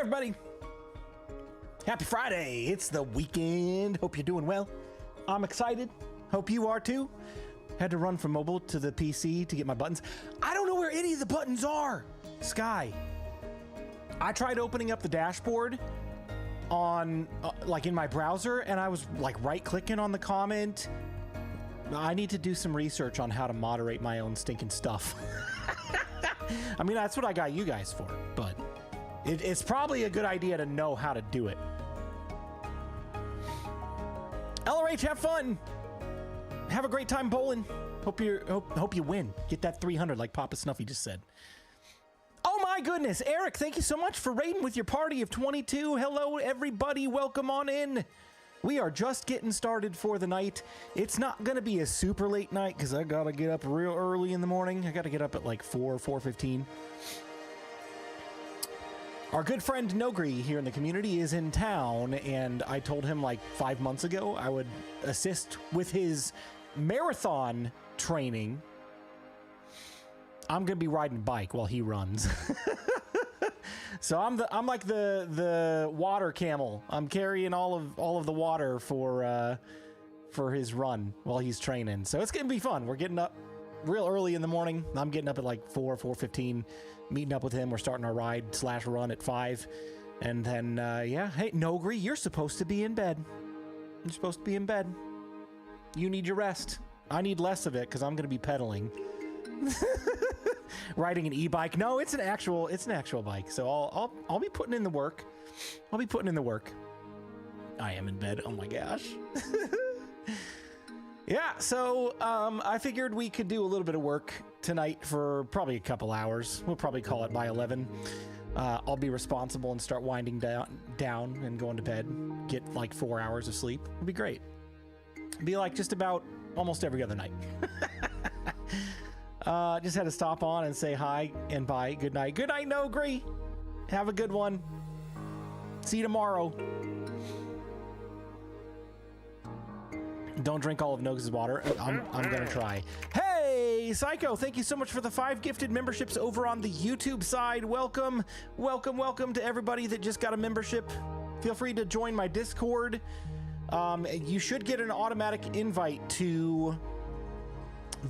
everybody. Happy Friday. It's the weekend. Hope you're doing well. I'm excited. Hope you are too. Had to run from mobile to the PC to get my buttons. I don't know where any of the buttons are. Sky. I tried opening up the dashboard on like in my browser and I was like right clicking on the comment. I need to do some research on how to moderate my own stinking stuff. I mean, that's what I got you guys for, but it's probably a good idea to know how to do it. LRH, have fun. Have a great time bowling. Hope you win. Get that 300 like Papa Snuffy just said. Oh my goodness, Eric, thank you so much for raiding with your party of 22. Hello, everybody. Welcome on in. We are just getting started for the night. It's not going to be a super late night because I got to get up real early in the morning. I got to get up at like 4:15. Our good friend Nogri here in the community is in town, and I told him like 5 months ago I would assist with his marathon training. I'm going to be riding a bike while he runs. So I'm like the water camel. I'm carrying all of the water for his run while he's training. So it's gonna be fun. We're getting up real early in the morning. I'm getting up at like 4:15, meeting up with him. We're starting our ride/run at 5, and then yeah. Hey, Nogri, you're supposed to be in bed. You're supposed to be in bed. You need your rest. I need less of it because I'm gonna be pedaling. Riding an e-bike. No, it's an actual bike. So I'll be putting in the work. I'll be putting in the work. I am in bed. Oh my gosh. Yeah, so I figured we could do a little bit of work tonight for probably a couple hours. We'll probably call it by 11. I'll be responsible and start winding down and going to bed. Get like 4 hours of sleep. It'll be great. It'll be like just about almost every other night. Just had to stop on and say hi and bye. Good night. Good night, Nogri. Have a good one. See you tomorrow. Don't drink all of Nog's water. I'm gonna try. Hey, Psycho, thank you so much for the 5 gifted memberships over on the YouTube side. Welcome, welcome, welcome to everybody that just got a membership. Feel free to join my Discord. You should get an automatic invite to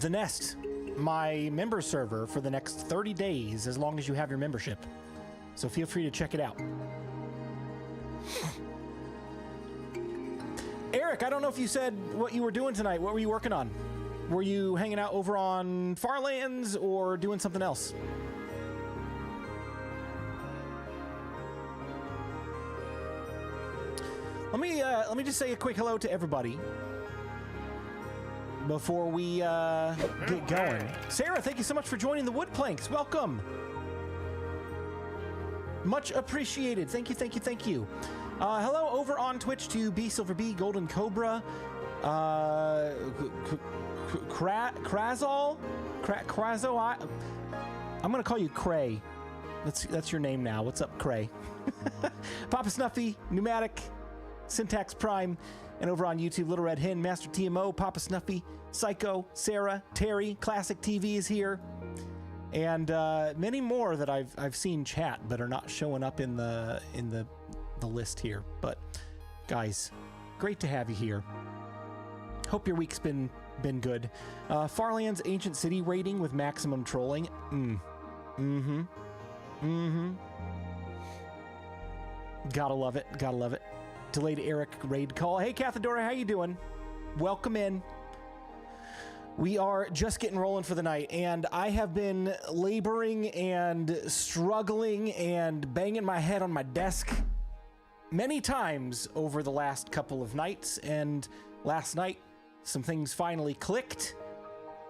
The Nest, my member server, for the next 30 days as long as you have your membership. So feel free to check it out. Eric, I don't know if you said what you were doing tonight. What were you working on? Were you hanging out over on Farlands or doing something else? Let me just say a quick hello to everybody before we get going. Sarah, thank you so much for joining the Wood Planks. Welcome. Much appreciated. Thank you, thank you, thank you. Hello over on Twitch to B Silver B, Golden Cobra, Krazol, I'm gonna call you Cray. That's your name now. What's up, Cray? Papa Snuffy, Pneumatic, Syntax Prime, and over on YouTube, Little Red Hen, Master TMO, Papa Snuffy, Psycho, Sarah, Terry, Classic TV is here, and many more that I've seen chat but are not showing up in the list here. But guys, great to have you here. Hope your week's been good. Farland's Ancient City rating with maximum trolling. Gotta love it. Gotta love it. Delayed Eric raid call. Hey, Cathadora, how you doing? Welcome in. We are just getting rolling for the night, and I have been laboring and struggling and banging my head on my desk many times over the last couple of nights, and last night some things finally clicked,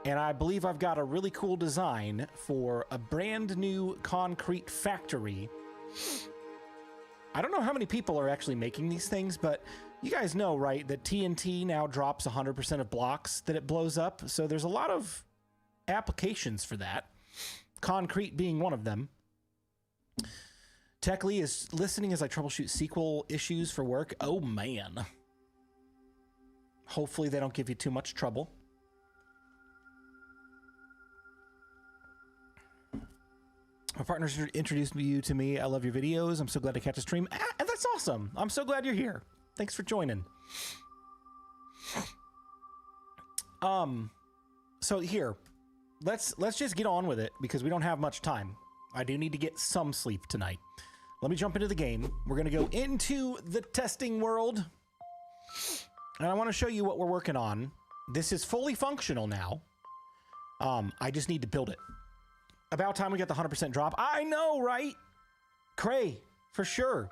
and I believe I've got a really cool design for a brand new concrete factory. I don't know how many people are actually making these things, but you guys know, right, that TNT now drops 100% of blocks that it blows up. So there's a lot of applications for that, concrete being one of them. Techly is listening as I troubleshoot SQL issues for work. Oh, man. Hopefully they don't give you too much trouble. My partner's introduced you to me. I love your videos. I'm so glad to catch a stream. And that's awesome. I'm so glad you're here. Thanks for joining. So here, let's just get on with it because we don't have much time. I do need to get some sleep tonight. Let me jump into the game. We're going to go into the testing world. And I want to show you what we're working on. This is fully functional now. I just need to build it. About time we get the 100% drop. I know, right? Cray, for sure.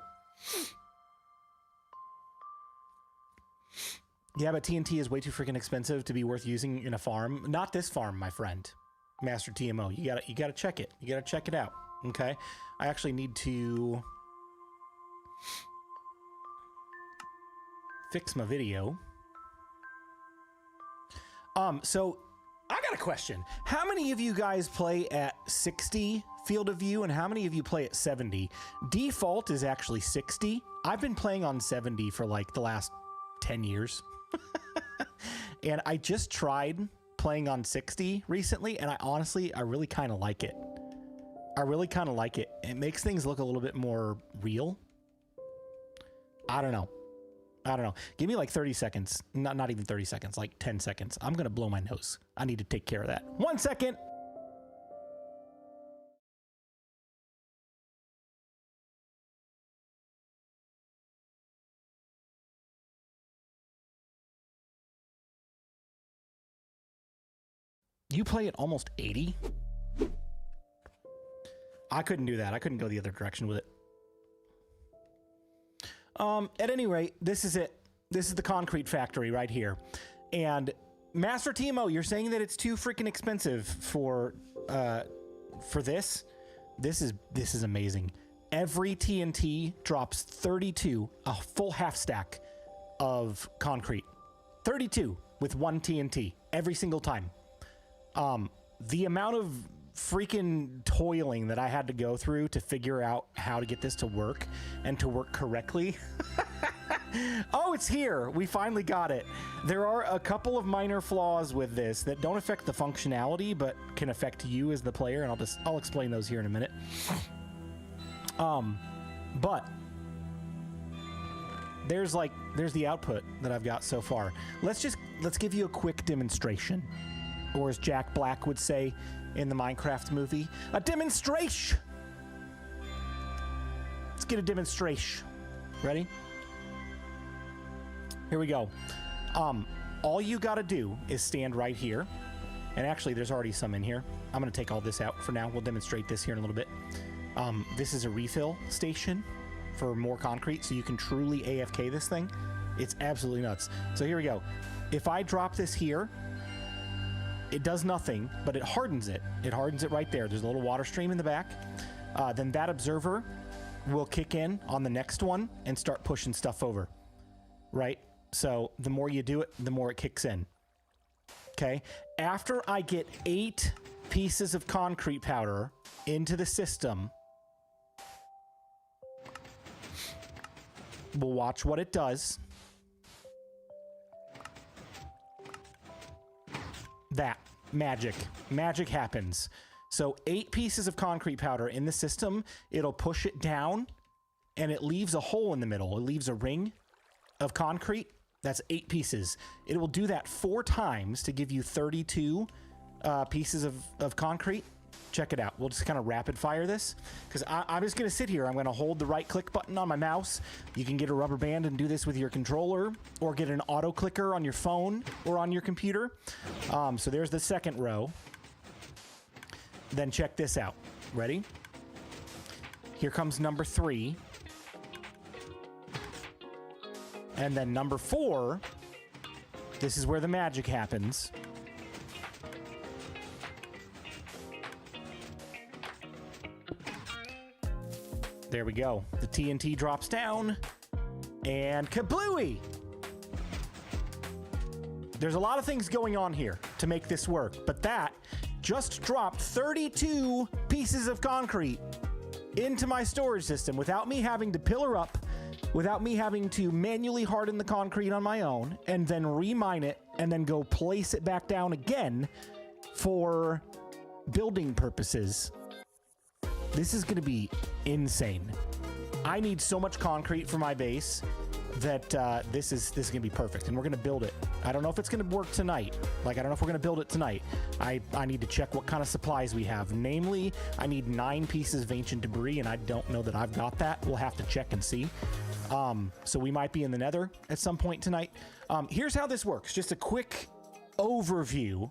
Yeah, but TNT is way too freaking expensive to be worth using in a farm. Not this farm, my friend. Master TMO. You gotta check it. You gotta check it out. Okay. I actually need to fix my video. So I got a question. How many of you guys play at 60 field of view and how many of you play at 70? Default is actually 60. I've been playing on 70 for like the last 10 years. And I just tried playing on 60 recently, and I really kind of like it. I really kind of like it. It makes things look a little bit more real. I don't know. Give me like 30 seconds. Not even 30 seconds, like 10 seconds. I'm going to blow my nose. I need to take care of that. 1 second. You play at almost 80? I couldn't do that. I couldn't go the other direction with it. At any rate, this is it. This is the concrete factory right here. And Master TMO, you're saying that it's too freaking expensive for this? This is amazing. Every TNT drops 32, a full half stack of concrete. 32 with one TNT every single time. The amount of freaking toiling that I had to go through to figure out how to get this to work and to work correctly. Oh, it's here. We finally got it. There are a couple of minor flaws with this that don't affect the functionality, but can affect you as the player. And I'll explain those here in a minute. But there's the output that I've got so far. Let's give you a quick demonstration. Or as Jack Black would say in the Minecraft movie, a demonstration. Let's get a demonstration. Ready? Here we go. All you gotta do is stand right here. And actually, there's already some in here. I'm gonna take all this out for now. We'll demonstrate this here in a little bit. This is a refill station for more concrete, so you can truly AFK this thing. It's absolutely nuts. So here we go. If I drop this here, it does nothing, but it hardens it. It hardens it right there. There's a little water stream in the back. Then that observer will kick in on the next one and start pushing stuff over, right? So the more you do it, the more it kicks in. Okay. After I get 8 pieces of concrete powder into the system, we'll watch what it does. That magic happens. So 8 pieces of concrete powder in the system, it'll push it down and it leaves a hole in the middle. It leaves a ring of concrete. That's 8 pieces. It will do that 4 times to give you 32 pieces of concrete. Check it out. We'll just kind of rapid fire this because I'm just going to sit here. I'm going to hold the right click button on my mouse. You can get a rubber band and do this with your controller or get an auto clicker on your phone or on your computer. So there's the second row. Then check this out. Ready? Here comes number 3. And then number 4. This is where the magic happens. There we go. The TNT drops down, and kablooey! There's a lot of things going on here to make this work, but that just dropped 32 pieces of concrete into my storage system without me having to pillar up, without me having to manually harden the concrete on my own, and then remine it, and then go place it back down again for building purposes. This is going to be insane. I need so much concrete for my base that this is going to be perfect, and we're going to build it. I don't know if it's going to work tonight. Like, I don't know if we're going to build it tonight. I need to check what kind of supplies we have. Namely, I need 9 pieces of ancient debris, and I don't know that I've got that. We'll have to check and see. So we might be in the nether at some point tonight. Here's how this works. Just a quick overview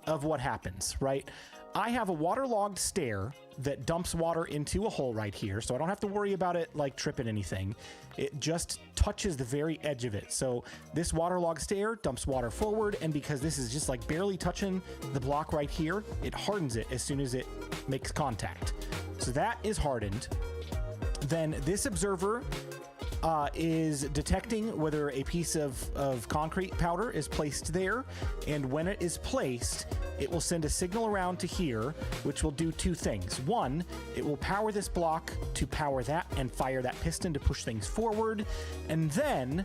of what happens, right? I have a waterlogged stair that dumps water into a hole right here, so I don't have to worry about it like tripping anything. It just touches the very edge of it. So this waterlogged stair dumps water forward, and because this is just like barely touching the block right here, it hardens it as soon as it makes contact. So that is hardened. Then this observer is detecting whether a piece of concrete powder is placed there, and when it is placed, it will send a signal around to here, which will do 2 things. 1, it will power this block to power that and fire that piston to push things forward, and then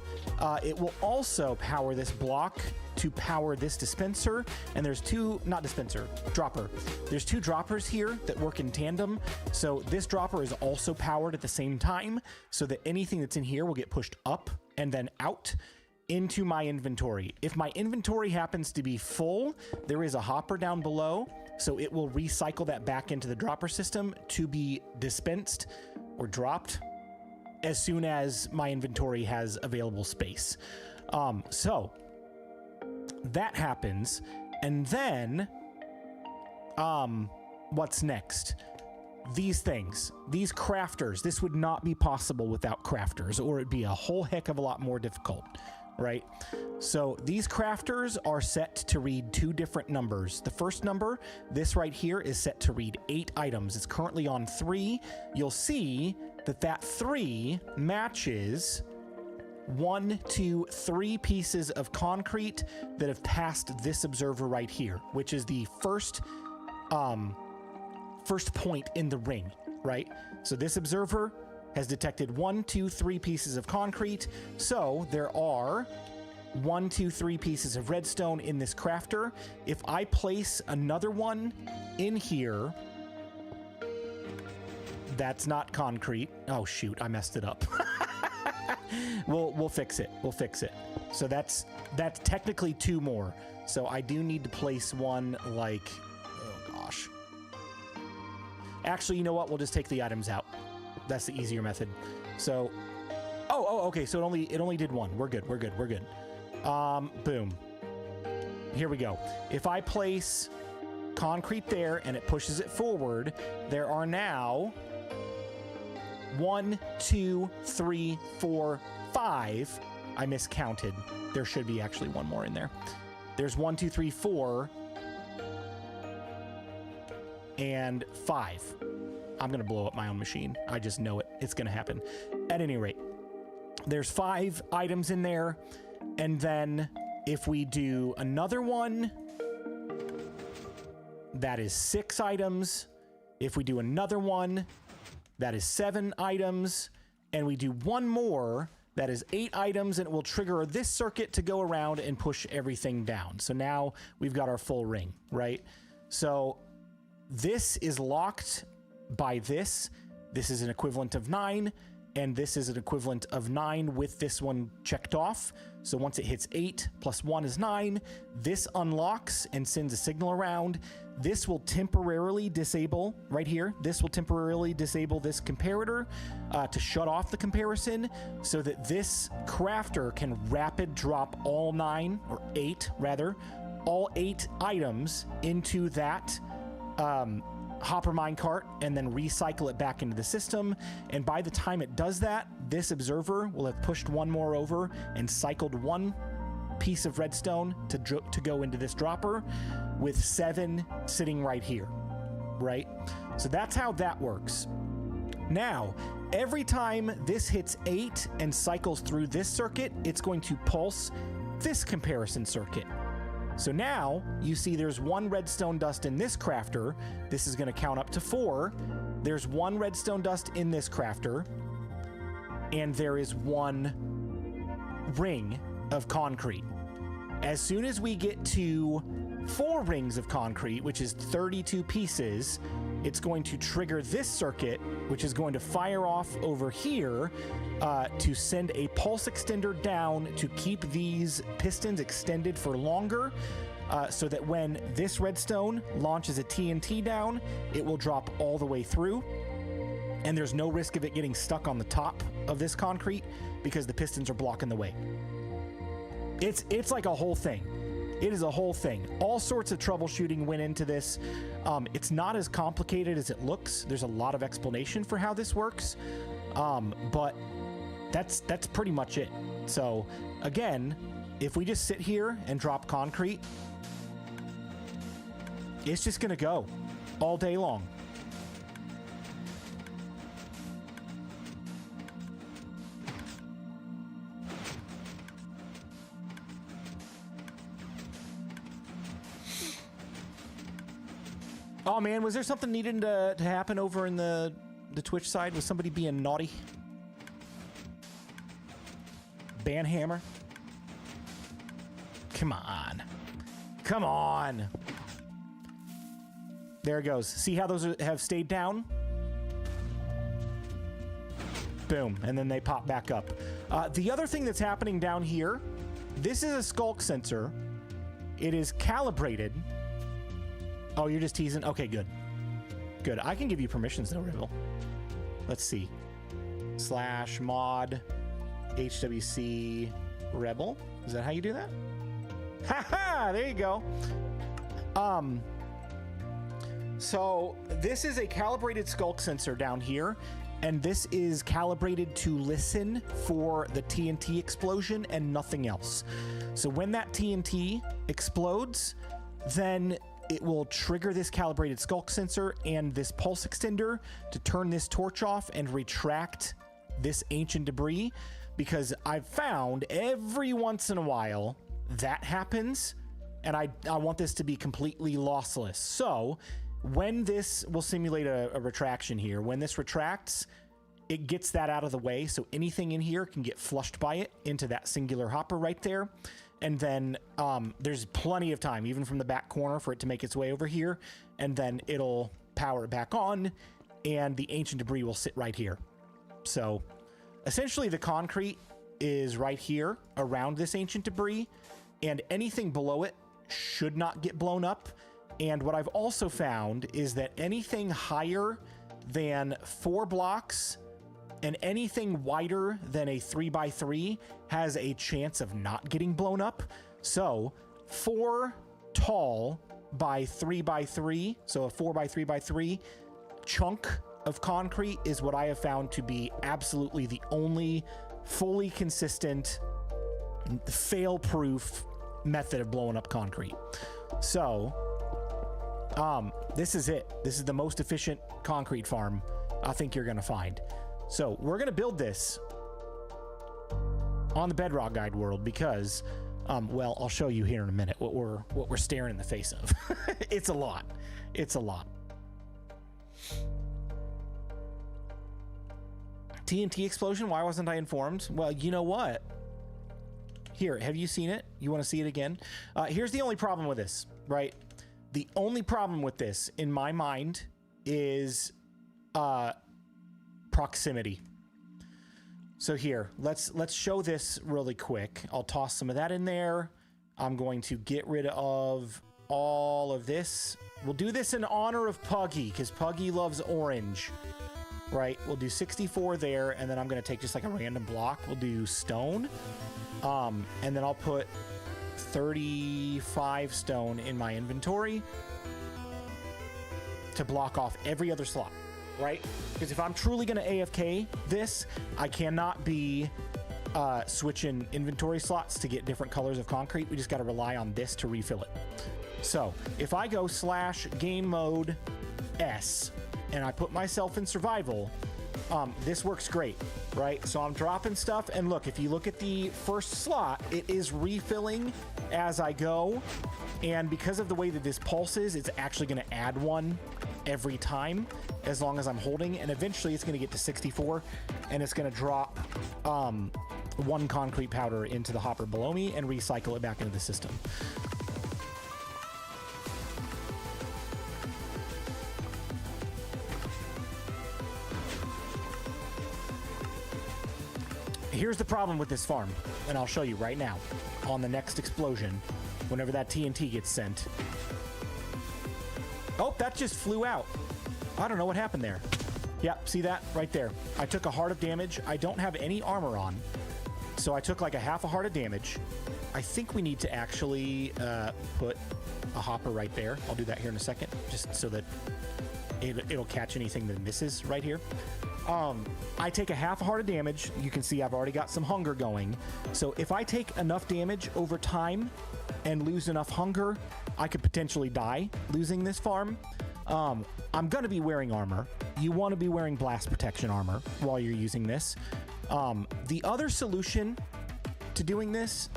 it will also power this block to power this dispenser, and there's 2, not dispenser, dropper. There's 2 droppers here that work in tandem, so this dropper is also powered at the same time, so that anything that's in here will get pushed up and then out into my inventory. If my inventory happens to be full, there is a hopper down below, so it will recycle that back into the dropper system to be dispensed or dropped as soon as my inventory has available space. So that happens, and then what's next? These things, these crafters, this would not be possible without crafters, or it'd be a whole heck of a lot more difficult, right? So these crafters are set to read 2 different numbers. The first number, this right here, is set to read 8 items. It's currently on 3. You'll see that that 3 matches 1, 2, 3 pieces of concrete that have passed this observer right here, which is the first point in the ring, right? So this observer has detected 1, 2, 3 pieces of concrete. So there are 1, 2, 3 pieces of redstone in this crafter. If I place another one in here, that's not concrete. Oh shoot, I messed it up. We'll fix it. We'll fix it. So that's technically 2 more. So I do need to place one like, oh gosh. Actually, you know what? We'll just take the items out. That's the easier method. So, okay. So it only did 1. We're good. We're good. We're good. Boom. Here we go. If I place concrete there and it pushes it forward, there are now 1, 2, 3, 4, 5. I miscounted. There should be actually 1 more in there. There's 1, 2, 3, 4, and 5. I'm going to blow up my own machine. I just know it. It's going to happen. At any rate, there's 5 items in there. And then if we do another one, that is 6 items. If we do another one, that is 7 items. And we do 1 more, that is 8 items, and it will trigger this circuit to go around and push everything down. So now we've got our full ring, right? So this is locked by this. This is an equivalent of 9, and this is an equivalent of 9 with this one checked off. So once it hits 8 plus 1 is 9. This unlocks and sends a signal around. This will temporarily disable right here. This will temporarily disable this comparator to shut off the comparison so that this crafter can rapid drop all 9, or 8 rather, all 8 items into that hopper minecart and then recycle it back into the system. And by the time it does that, this observer will have pushed 1 more over and cycled 1 piece of redstone to go into this dropper, with 7 sitting right here, right? So that's how that works. Now, every time this hits 8 and cycles through this circuit, it's going to pulse this comparison circuit. So now you see there's 1 redstone dust in this crafter. This is going to count up to 4. There's 1 redstone dust in this crafter, and there is 1 ring of concrete. As soon as we get to 4 rings of concrete, which is 32 pieces, it's going to trigger this circuit, which is going to fire off over here to send a pulse extender down to keep these pistons extended for longer, so that when this redstone launches a TNT down, it will drop all the way through. And there's no risk of it getting stuck on the top of this concrete because the pistons are blocking the way. It's like a whole thing. It is a whole thing. All sorts of troubleshooting went into this. It's not as complicated as it looks. There's a lot of explanation for how this works. But that's pretty much it. So again, if we just sit here and drop concrete, it's just gonna go all day long. Oh man, was there something needing to happen over in the Twitch side? Was somebody being naughty? Banhammer? Come on. Come on. There it goes. See how those have stayed down? Boom. And then they pop back up. The other thing that's happening down here, this is a skulk sensor. It is calibrated. Oh, you're just teasing? Okay, good. Good. I can give you permissions though, Rivel. Let's see. /mod HWC Rebel. Is that how you do that? Haha, there you go. So this is a calibrated skulk sensor down here, and this is calibrated to listen for the TNT explosion and nothing else. So when that TNT explodes, then it will trigger this calibrated skulk sensor and this pulse extender to turn this torch off and retract this ancient debris, because I've found every once in a while that happens, and I want this to be completely lossless. So when this will simulate a retraction here, when this retracts, it gets that out of the way, so anything in here can get flushed by it into that singular hopper right there. And then there's plenty of time, even from the back corner, for it to make its way over here. And then it'll power it back on, and the ancient debris will sit right here. So essentially the concrete is right here around this ancient debris, and anything below it should not get blown up. And what I've also found is that anything higher than 4 blocks and anything wider than a 3x3 has a chance of not getting blown up. So 4 tall by 3x3, so a 4x3x3 chunk of concrete is what I have found to be absolutely the only fully consistent, fail-proof method of blowing up concrete. So this is it. This is the most efficient concrete farm I think you're gonna find. So we're gonna build this on the Bedrock Guide world because, well, I'll show you here in a minute what we're staring in the face of. It's a lot. It's a lot. TNT explosion. Why wasn't I informed? Well, you know what? Here, have you seen it? You want to see it again? Here's the only problem with this, right? The only problem with this, in my mind, is proximity. So here, let's show this really quick. I'll toss some of that in there. I'm going to get rid of all of this. We'll do this in honor of Puggy, because Puggy loves orange, right? We'll do 64 there, and then I'm going to take just like a random block. We'll do stone, and then I'll put 35 stone in my inventory to block off every other slot, right? Because if I'm truly going to AFK this, I cannot be switching inventory slots to get different colors of concrete. We just got to rely on this to refill it. So if I go /game mode S and I put myself in survival, this works great, right? So I'm dropping stuff, and look, if you look at the first slot, it is refilling as I go, and because of the way that this pulses, it's actually going to add one every time as long as I'm holding, and eventually it's going to get to 64, and it's going to drop 1 concrete powder into the hopper below me and recycle it back into the system. here's the problem with this farm, and I'll show you right now on the next explosion, whenever that TNT gets sent. Oh, that just flew out. I don't know what happened there. Yep, see that right there? I took a heart of damage. I don't have any armor on, so I took like a half a heart of damage. I think we need to actually put a hopper right there. I'll do that here in a second, just so that it'll catch anything that misses right here. I take a half a heart of damage. You can see I've already got some hunger going. So if I take enough damage over time and lose enough hunger, I could potentially die losing this farm. I'm going to be wearing armor. You want to be wearing blast protection armor while you're using this. The other solution to doing this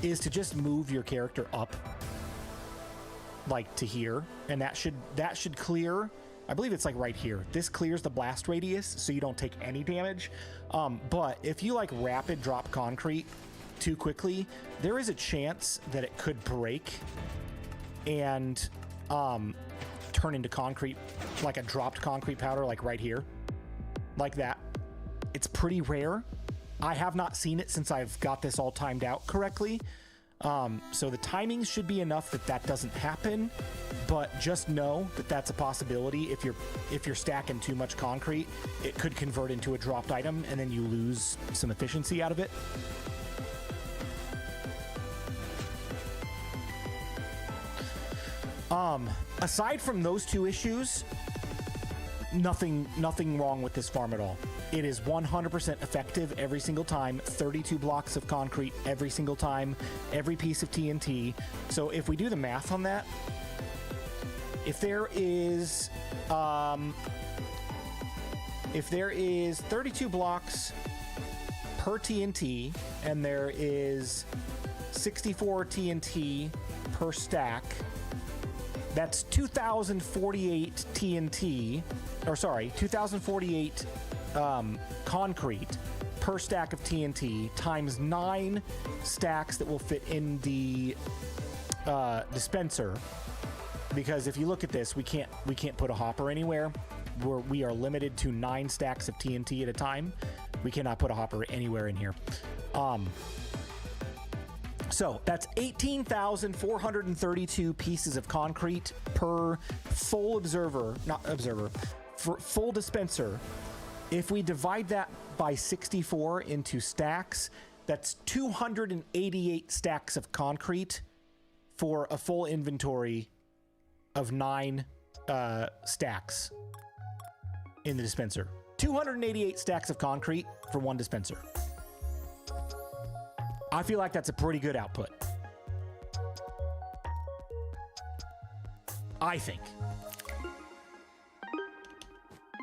is to just move your character up like to here, and that should clear. I believe it's like right here. This clears the blast radius so you don't take any damage. But if you like rapid drop concrete too quickly, there is a chance that it could break and turn into concrete, like a dropped concrete powder, like right here, like that. It's pretty rare. I have not seen it since I've got this all timed out correctly. So the timing should be enough that that doesn't happen, but just know that that's a possibility. If you're stacking too much concrete, it could convert into a dropped item and then you lose some efficiency out of it. Aside from those two issues, nothing wrong with this farm at all. It is 100% effective every single time. 32 blocks of concrete every single time, every piece of TNT. So if we do the math on that, if there is 32 blocks per TNT and there is 64 TNT per stack, that's 2,048 TNT, or sorry, 2,048 concrete per stack of TNT times 9 stacks that will fit in the dispenser. Because if you look at this, we can't put a hopper anywhere. We are limited to 9 stacks of TNT at a time. We cannot put a hopper anywhere in here. So that's 18,432 pieces of concrete per full full dispenser. If we divide that by 64 into stacks, that's 288 stacks of concrete for a full inventory of 9 stacks in the dispenser. 288 stacks of concrete for one dispenser. I feel like that's a pretty good output. I think.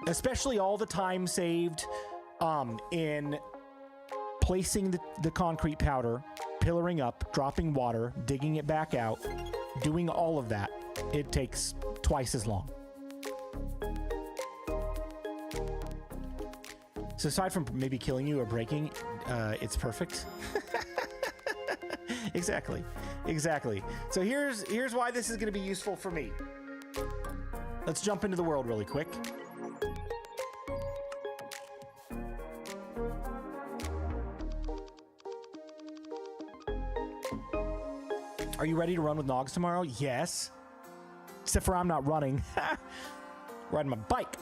Especially all the time saved in placing the concrete powder, pillaring up, dropping water, digging it back out, doing all of that. It takes twice as long. So aside from maybe killing you or breaking, it's perfect. Exactly. So here's why this is going to be useful for me. Let's jump into the world really quick. Are you ready to run with Nogs tomorrow? Yes. Except for I'm not running. Riding my bike.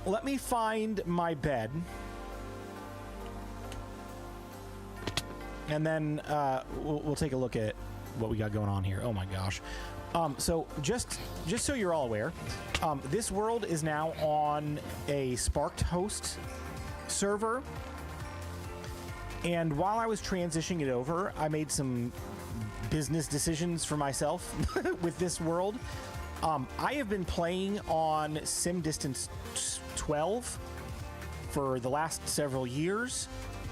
Let me find my bed. And then we'll take a look at what we got going on here. Oh my gosh. So just so you're all aware, this world is now on a Sparked host server. And while I was transitioning it over, I made some business decisions for myself with this world. I have been playing on Sim Distance 12 for the last several years.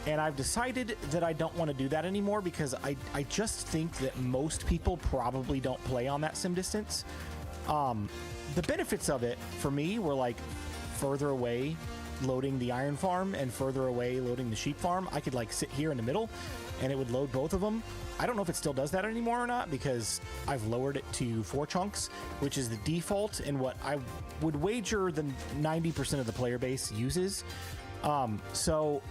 And I've decided that I don't want to do that anymore because I just think that most people probably don't play on that sim distance. The benefits of it for me were like further away loading the iron farm and further away loading the sheep farm, I could like sit here in the middle and it would load both of them. I don't know if it still does that anymore or not, because I've lowered it to 4 chunks, which is the default and what I would wager the 90% of the player base uses. So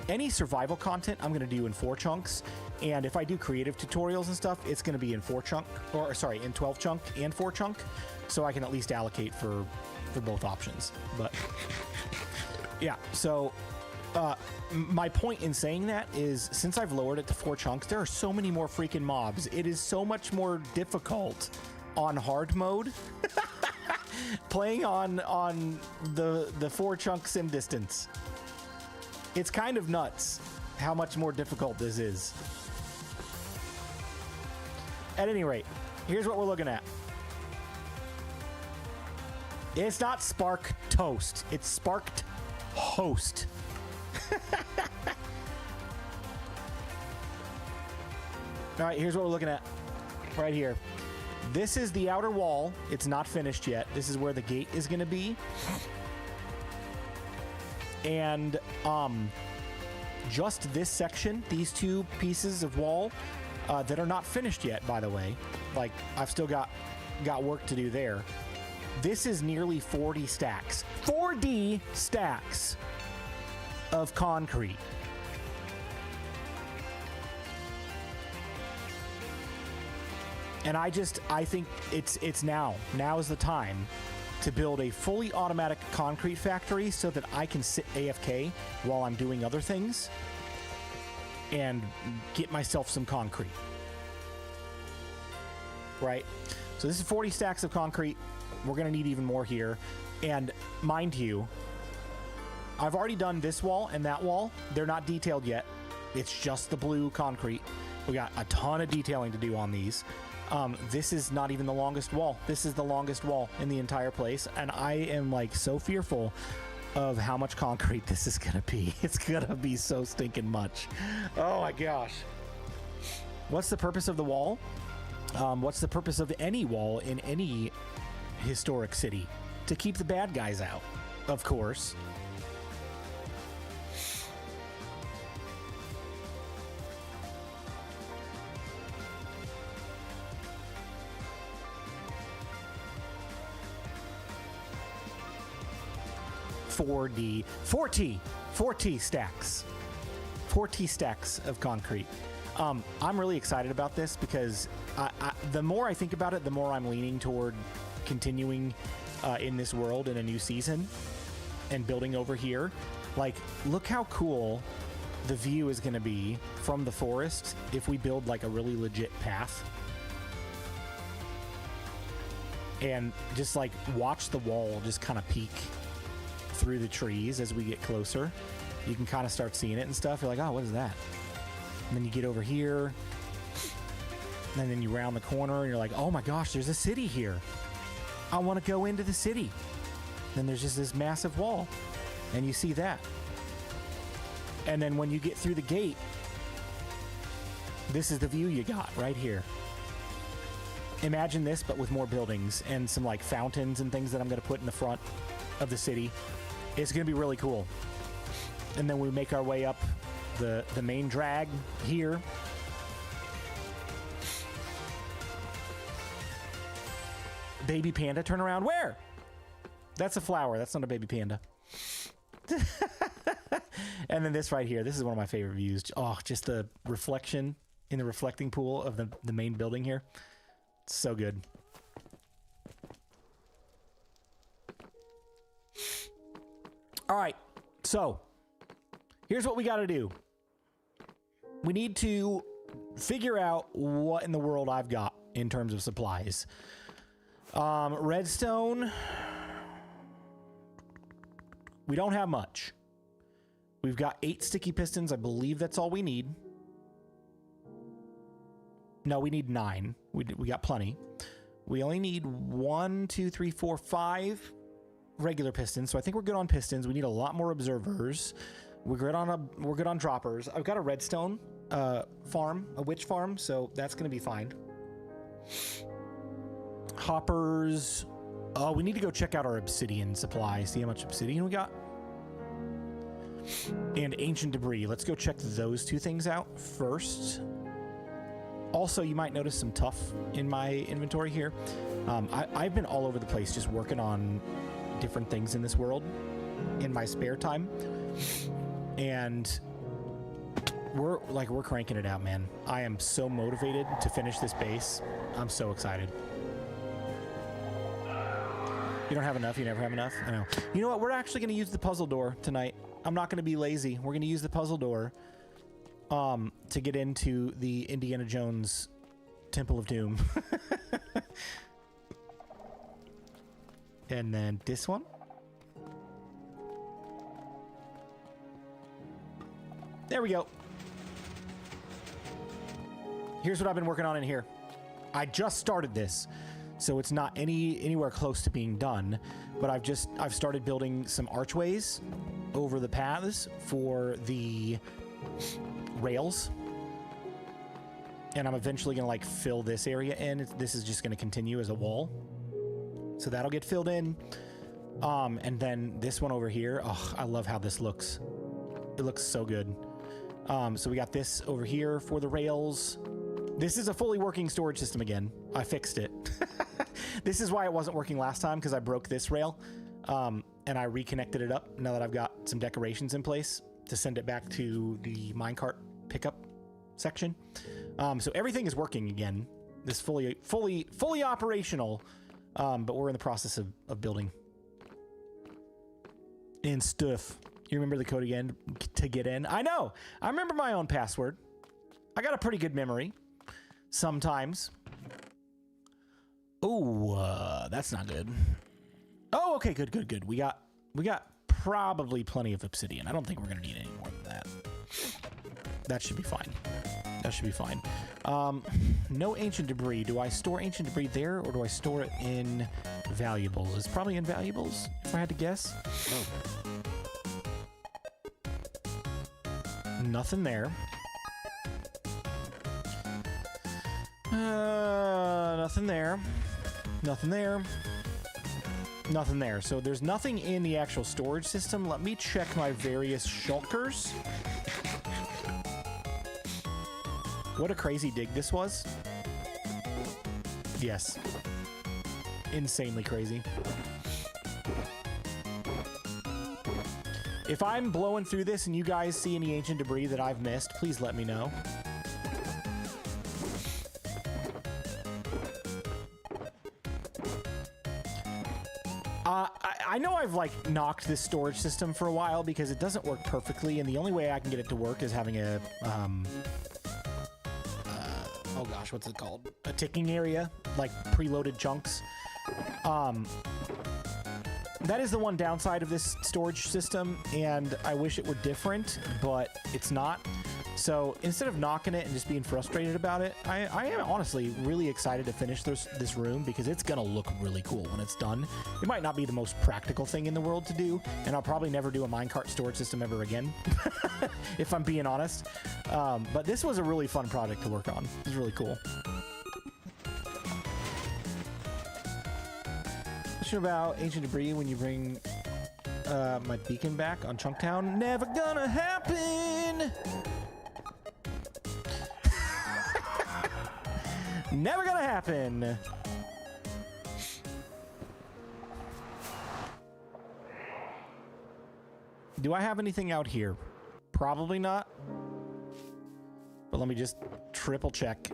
any survival content I'm going to do in 4 chunks. And if I do creative tutorials and stuff, it's going to be in 4 chunk, or sorry, in 12 chunk and 4 chunk. So I can at least allocate for both options. But yeah, so my point in saying that is, since I've lowered it to 4 chunks, there are so many more freaking mobs. It is so much more difficult on hard mode playing on the 4 chunk sim distance. It's kind of nuts how much more difficult this is. At any rate, here's what we're looking at. It's not Spark Toast. It's Sparked Host. All right, here's what we're looking at right here. This is the outer wall. It's not finished yet. This is where the gate is going to be. And just this section, these 2 pieces of wall that are not finished yet, by the way. Like, I've still got work to do there. This is nearly 40 stacks. 4D stacks of concrete. And I think it's now. Now is the time to build a fully automatic concrete factory so that I can sit AFK while I'm doing other things and get myself some concrete. Right? So this is 40 stacks of concrete. We're going to need even more here. And mind you, I've already done this wall and that wall. They're not detailed yet. It's just the blue concrete. We got a ton of detailing to do on these. This is not even the longest wall. This is the longest wall in the entire place. And I am like so fearful of how much concrete this is going to be. It's going to be so stinking much. Oh my gosh. What's the purpose of the wall? What's the purpose of any wall in any historic city? To keep the bad guys out, of course. Forty stacks. 40 stacks of concrete. I'm really excited about this because the more I think about it, the more I'm leaning toward continuing in this world in a new season and building over here. Like, look how cool the view is going to be from the forest if we build like a really legit path. And just like watch the wall just kind of peek through the trees as we get closer. You can kind of start seeing it and stuff. You're like, oh, what is that? And then you get over here, and then you round the corner, and you're like, oh my gosh, there's a city here. I want to go into the city. Then there's just this massive wall, and you see that. And then when you get through the gate, this is the view you got right here. Imagine this, but with more buildings and some like fountains and things that I'm going to put in the front of the city. It's going to be really cool. And then we make our way up the main drag here. Baby panda, turn around. Where? That's a flower. That's not a baby panda. And then this right here. This is one of my favorite views. Oh, just the reflection in the reflecting pool of the main building here. It's so good. All right. So here's what we got to do. We need to figure out what in the world I've got in terms of supplies. Redstone. We don't have much. We've got 8 sticky pistons. I believe that's all we need. No, we need 9. We got plenty. We only need 1, 2, 3, 4, 5 regular pistons. So I think we're good on pistons. We need a lot more observers. We're good on droppers. I've got a redstone farm, a witch farm, so that's going to be fine. Hoppers. Oh, we need to go check out our obsidian supply. See how much obsidian we got. and ancient debris. Let's go check those two things out first. Also, you might notice some tuff in my inventory here. I've been all over the place just working on different things in this world in my spare time. And we're cranking it out, man. I am so motivated to finish this base. I'm so excited. You don't have enough? You never have enough? I know. You know what? We're actually going to use the puzzle door tonight. I'm not going to be lazy. We're going to use the puzzle door to get into the Indiana Jones Temple of Doom. And then this one. There we go. Here's what I've been working on in here. I just started this, so it's not anywhere close to being done, but I've started building some archways over the paths for the rails, and I'm eventually gonna like fill this area in. This is just gonna continue as a wall, so that'll get filled in. And then this one over here, oh, I love how this looks. It looks so good. So we got this over here for the rails. This is a fully working storage system again. I fixed it. This is why it wasn't working last time, because I broke this rail, and I reconnected it up now that I've got some decorations in place to send it back to the minecart pickup section. So everything is working again. This fully operational, but we're in the process of building and stuff. You remember the code again to get in? I know. I remember my own password. I got a pretty good memory. Sometimes. Oh, that's not good. Oh, okay, good. We got probably plenty of obsidian. I don't think we're gonna need any more than that. That should be fine. That should be fine. No ancient debris. Do I store ancient debris there, or do I store it in valuables? It's probably in valuables, if I had to guess. Nothing there. Nothing there. Nothing there. Nothing there. So there's nothing in the actual storage system. Let me check my various shulkers. What a crazy dig this was. Yes. Insanely crazy. If I'm blowing through this and you guys see any ancient debris that I've missed, please let me know. I know I've like knocked this storage system for a while because it doesn't work perfectly, and the only way I can get it to work is having a oh gosh, what's it called? A ticking area, like preloaded chunks. That is the one downside of this storage system, and I wish it were different, but it's not. So instead of knocking it and just being frustrated about it, I am honestly really excited to finish this room because it's going to look really cool when it's done. It might not be the most practical thing in the world to do, and I'll probably never do a minecart storage system ever again, if I'm being honest. But this was a really fun project to work on. It was really cool. Question about ancient debris when you bring my beacon back on Chunktown. Never gonna happen! Never gonna happen. Do I have anything out here? Probably not. But let me just triple check.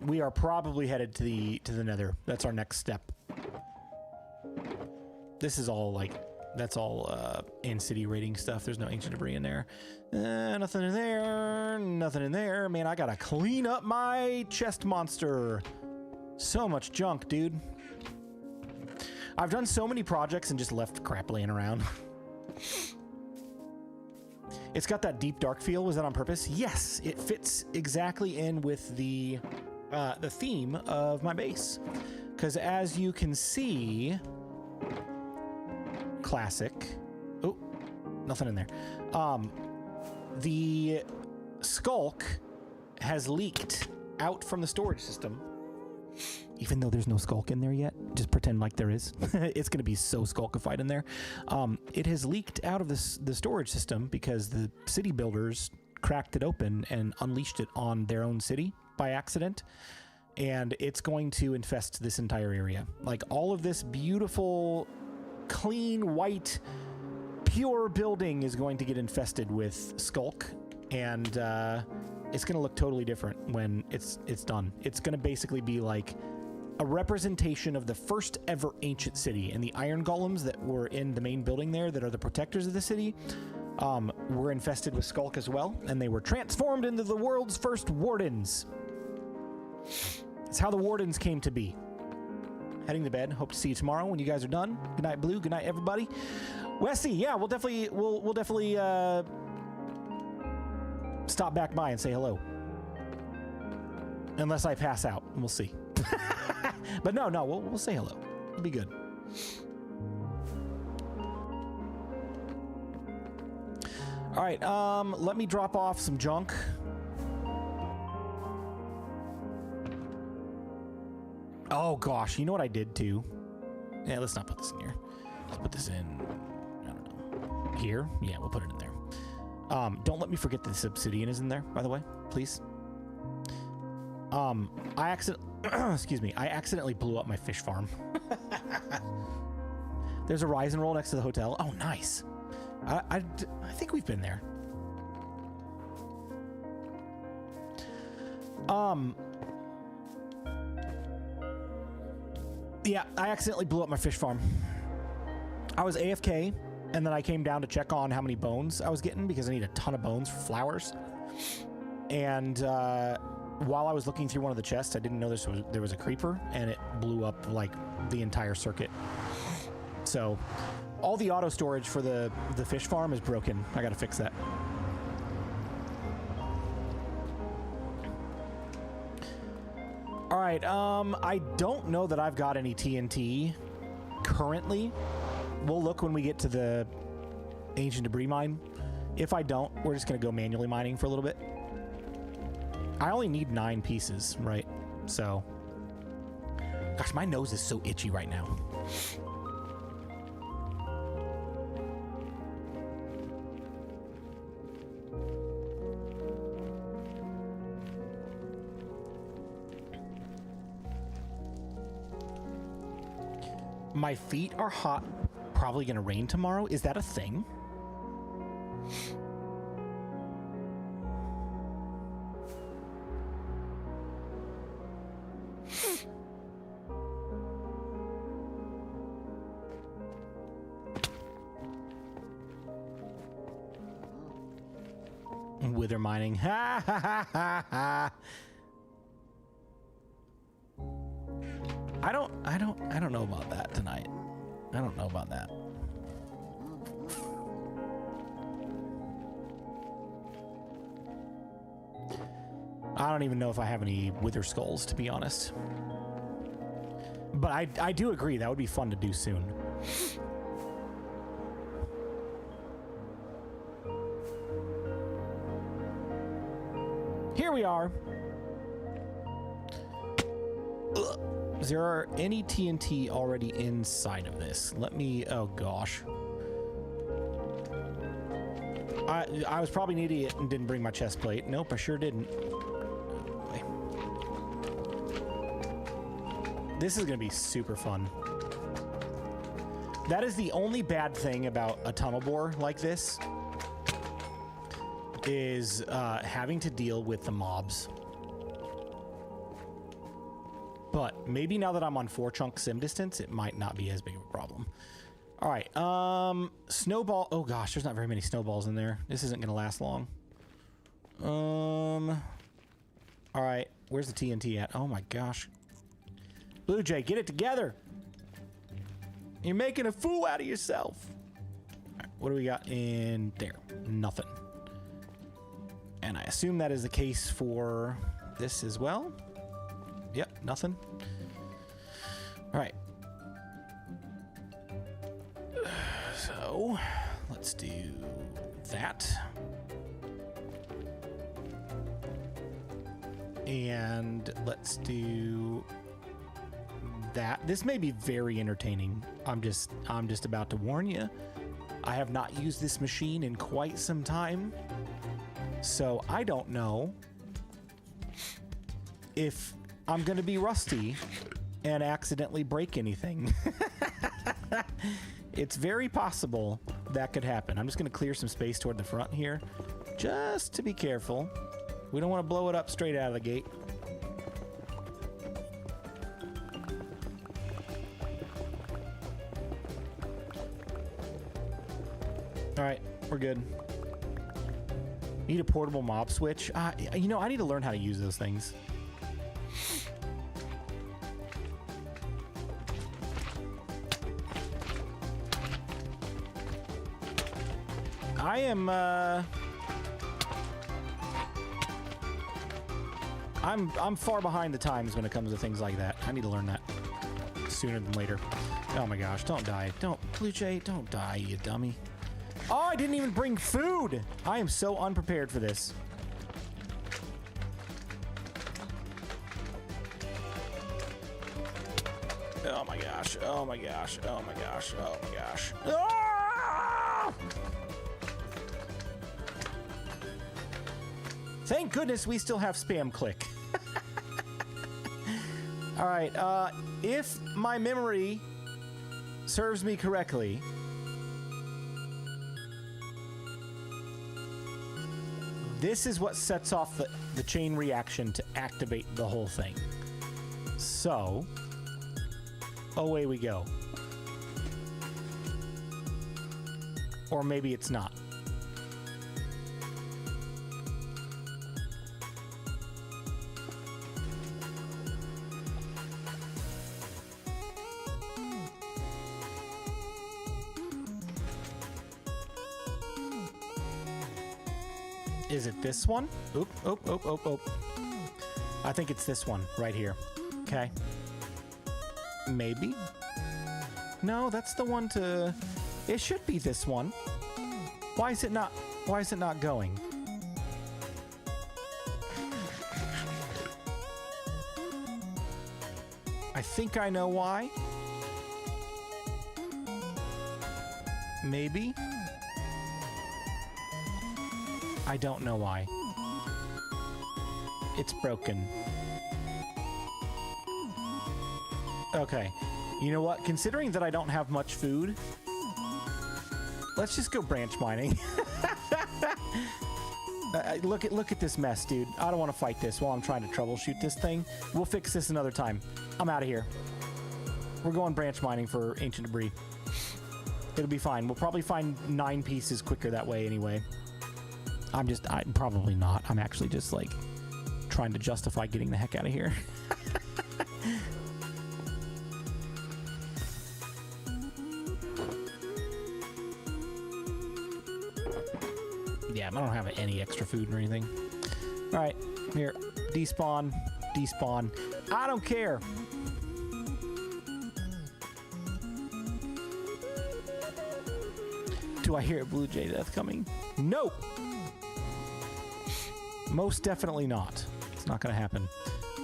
We are probably headed to the Nether. That's our next step. This is all like, that's all in-city raiding stuff. There's no ancient debris in there. Nothing in there. Nothing in there. Man, I gotta clean up my chest monster. So much junk, dude. I've done so many projects and just left crap laying around. It's got that deep dark feel. Was that on purpose? Yes, it fits exactly in with the theme of my base. Because as you can see, classic. Oh, nothing in there. The skulk has leaked out from the storage system. Even though there's no skulk in there yet, Just pretend like there is. It's going to be so skulkified in there. It has leaked out of the storage system because the city builders cracked it open and unleashed it on their own city by accident. And it's going to infest this entire area. Like all of this beautiful, clean, white, pure building is going to get infested with skulk. And it's going to look totally different when it's done. It's going to basically be like a representation of the first ever ancient city, and the iron golems that were in the main building there that are the protectors of the city were infested with skulk as well, and they were transformed into the world's first wardens. It's how the wardens came to be. Heading to bed. Hope to see you tomorrow when you guys are done. Good night, Blue. Good night, everybody. Wesley, yeah, we'll definitely stop back by and say hello. Unless I pass out, and we'll see. But no, we'll say hello. It'll be good. All right, let me drop off some junk. Oh gosh, you know what I did too? Yeah, let's not put this in here. Let's put this in, I don't know, here? Yeah, we'll put it in there. Don't let me forget that this obsidian is in there, by the way, please. Excuse me, I accidentally blew up my fish farm. There's a rise and roll next to the hotel. Oh, nice. I think we've been there. Yeah, I accidentally blew up my fish farm. I was AFK, and then I came down to check on how many bones I was getting because I need a ton of bones for flowers. And while I was looking through one of the chests, I didn't know there was a creeper, and it blew up like the entire circuit. So all the auto storage for the fish farm is broken. I gotta fix that. All right, I don't know that I've got any TNT currently. We'll look when we get to the ancient debris mine. If I don't, we're just gonna go manually mining for a little bit. I only need 9 pieces, right? So, gosh, my nose is so itchy right now. My feet are hot. Probably gonna rain tomorrow. Is that a thing? Wither mining. Ha ha ha ha ha. I don't know about that tonight. I don't know about that. I don't even know if I have any wither skulls, to be honest. But I do agree that would be fun to do soon. Here we are. Ugh. Is there any TNT already inside of this? Let me, oh gosh. I was probably an idiot and didn't bring my chest plate. Nope, I sure didn't. This is gonna be super fun. That is the only bad thing about a tunnel bore like this, is having to deal with the mobs. But maybe now that I'm on 4 chunk sim distance, it might not be as big of a problem. All right, snowball. Oh gosh, there's not very many snowballs in there. This isn't gonna last long. All right, where's the TNT at? Oh my gosh. BluJay, get it together. You're making a fool out of yourself. All right, what do we got in there? Nothing. And I assume that is the case for this as well. Yep, nothing. All right. So let's do that. And let's do that. This may be very entertaining. I'm just about to warn you. I have not used this machine in quite some time, so I don't know if I'm gonna be rusty and accidentally break anything. It's very possible that could happen. I'm just gonna clear some space toward the front here, just to be careful. We don't want to blow it up straight out of the gate. All right, we're good. Need a portable mob switch. You know, I need to learn how to use those things. I am, I'm far behind the times when it comes to things like that. I need to learn that sooner than later. Oh my gosh, don't die. Don't, BluJay, don't die, you dummy. Oh, I didn't even bring food. I am so unprepared for this. Oh my gosh, oh my gosh, oh my gosh, oh my gosh. Ah! Thank goodness we still have spam click. All right, if my memory serves me correctly, this is what sets off the chain reaction to activate the whole thing. So, away we go. Or maybe it's not. Is it this one? Oop, oop, oop, oop, oop. I think it's this one right here. Okay. Maybe? No, that's the one to... It should be this one. Why is it not going? I think I know why. Maybe? I don't know why. It's broken. Okay. You know what? Considering that I don't have much food, let's just go branch mining. Look at this mess, dude. I don't want to fight this while I'm trying to troubleshoot this thing. We'll fix this another time. I'm out of here. We're going branch mining for ancient debris. It'll be fine. We'll probably find 9 pieces quicker that way anyway. I'm probably not. I'm actually just like trying to justify getting the heck out of here. Yeah, I don't have any extra food or anything. All right, here, despawn, despawn. I don't care. Do I hear a BluJay death coming? Nope. Most definitely not. It's not going to happen.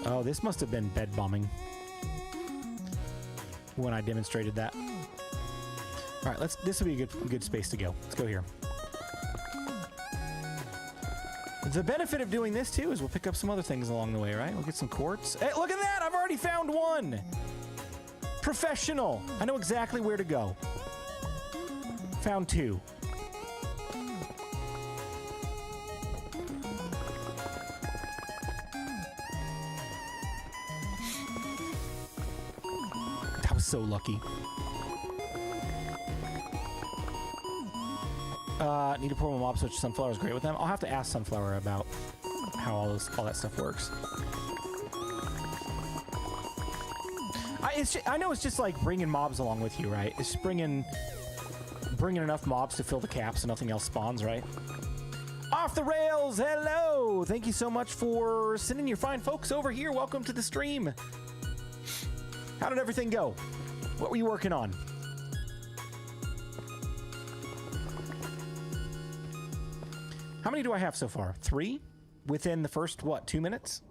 Oh, this must have been bed bombing when I demonstrated that. All right, this will be a good space to go. Let's go here. The benefit of doing this too is we'll pick up some other things along the way, right? We'll get some quartz. Hey, look at that! I've already found one. Professional. I know exactly where to go. Found 2. That was so lucky. Need to pour my mob switch. Sunflower is great with them. I'll have to ask Sunflower about how all that stuff works. I know it's just like bringing mobs along with you, right? It's just bringing enough mobs to fill the cap so nothing else spawns, right? Off the rails, hello! Thank you so much for sending your fine folks over here. Welcome to the stream. How did everything go? What were you working on? How many do I have so far? 3? Within the first, what, 2 minutes?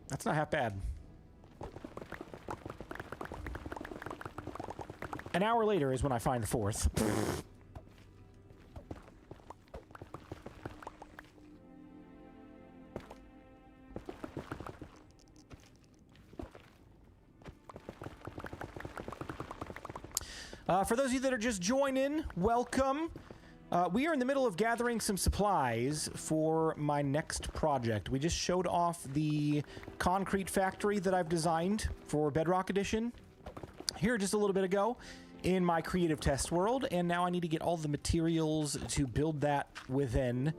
That's not half bad. An hour later is when I find the fourth. For those of you that are just joining, welcome. We are in the middle of gathering some supplies for my next project. We just showed off the concrete factory that I've designed for Bedrock Edition here just a little bit ago in my creative test world, and now I need to get all the materials to build that within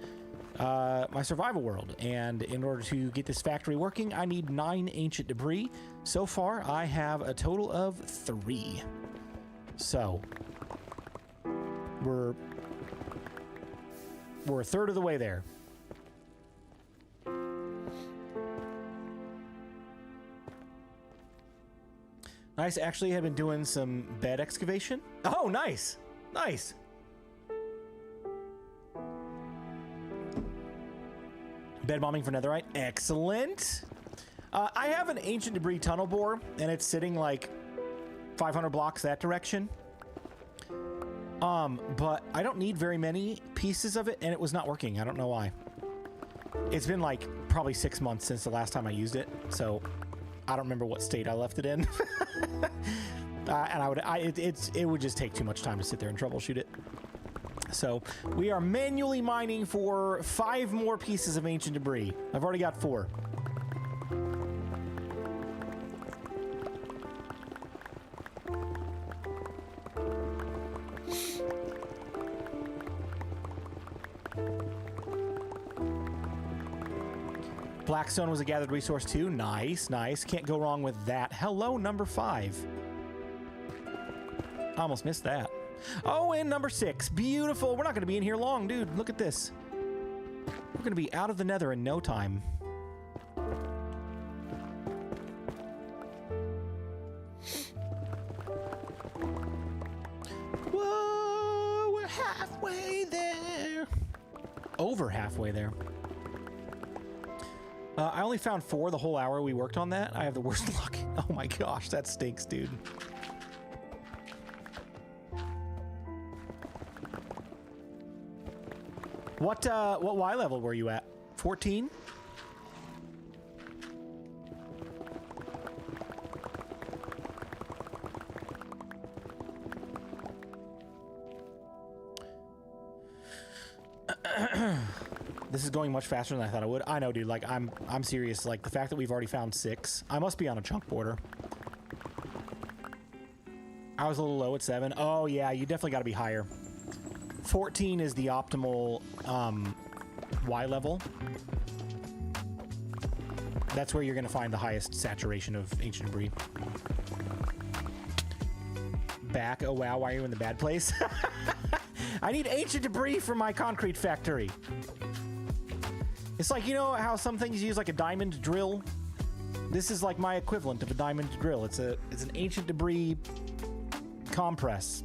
my survival world. And in order to get this factory working, I need 9 ancient debris. So far, I have a total of 3. So, we're a third of the way there. Nice. Actually, have been doing some bed excavation. Oh, nice. Nice. Bed bombing for netherite. Excellent. I have an ancient debris tunnel bore, and it's sitting like 500 blocks that direction. But I don't need very many pieces of it, and it was not working. I don't know why. It's been like probably 6 months since the last time I used it, so I don't remember what state I left it in. And it would just take too much time to sit there and troubleshoot it. So we are manually mining for 5 more pieces of ancient debris. I've already got 4. Blackstone was a gathered resource too. Nice, nice. Can't go wrong with that. Hello, number 5. Almost missed that. Oh, and number 6. Beautiful. We're not going to be in here long, dude. Look at this. We're going to be out of the nether in no time. Whoa, we're halfway there. Over halfway there. I only found 4 the whole hour we worked on that. I have the worst luck. Oh my gosh, that stinks, dude. What Y level were you at? 14? This is going much faster than I thought it would. I know, dude. Like, I'm serious. Like, the fact that we've already found 6. I must be on a chunk border. I was a little low at 7. Oh, yeah. You definitely got to be higher. 14 is the optimal Y level. That's where you're going to find the highest saturation of ancient debris. Back. Oh, wow. Why are you in the bad place? I need ancient debris for my concrete factory. It's like, you know how some things use like a diamond drill? This is like my equivalent of a diamond drill. It's an ancient debris compress.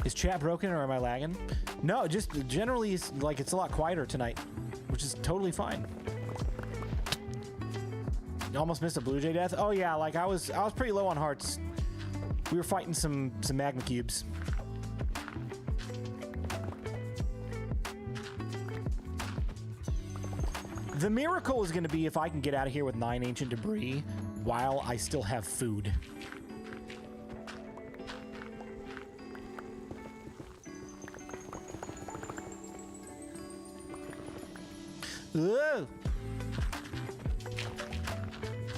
Is chat broken or am I lagging? No, just generally like it's a lot quieter tonight, which is totally fine. You almost missed a BluJay death. Oh yeah, like I was pretty low on hearts. We were fighting some magma cubes. The miracle is going to be if I can get out of here with 9 ancient debris while I still have food. Ugh.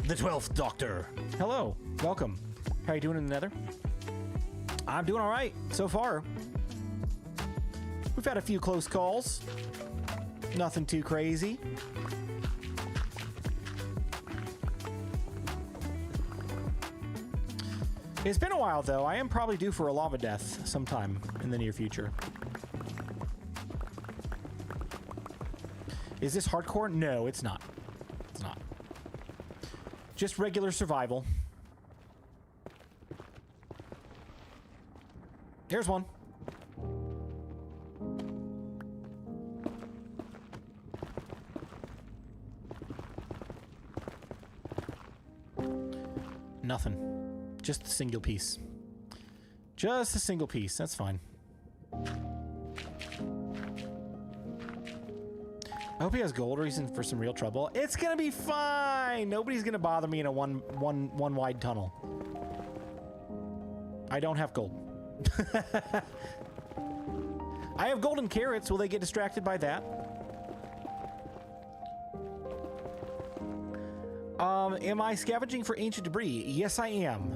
The 12th Doctor. Hello. Welcome. How you doing in the nether? I'm doing all right so far. We've had a few close calls. Nothing too crazy. It's been a while, though. I am probably due for a lava death sometime in the near future. Is this hardcore? No, it's not. It's not. Just regular survival. Here's one. Nothing. Just a single piece. Just a single piece. That's fine. I hope he has gold or he's in for some real trouble. It's gonna be fine. Nobody's gonna bother me in a one wide tunnel. I don't have gold. I have golden carrots. Will they get distracted by that? Am I scavenging for ancient debris? Yes, I am.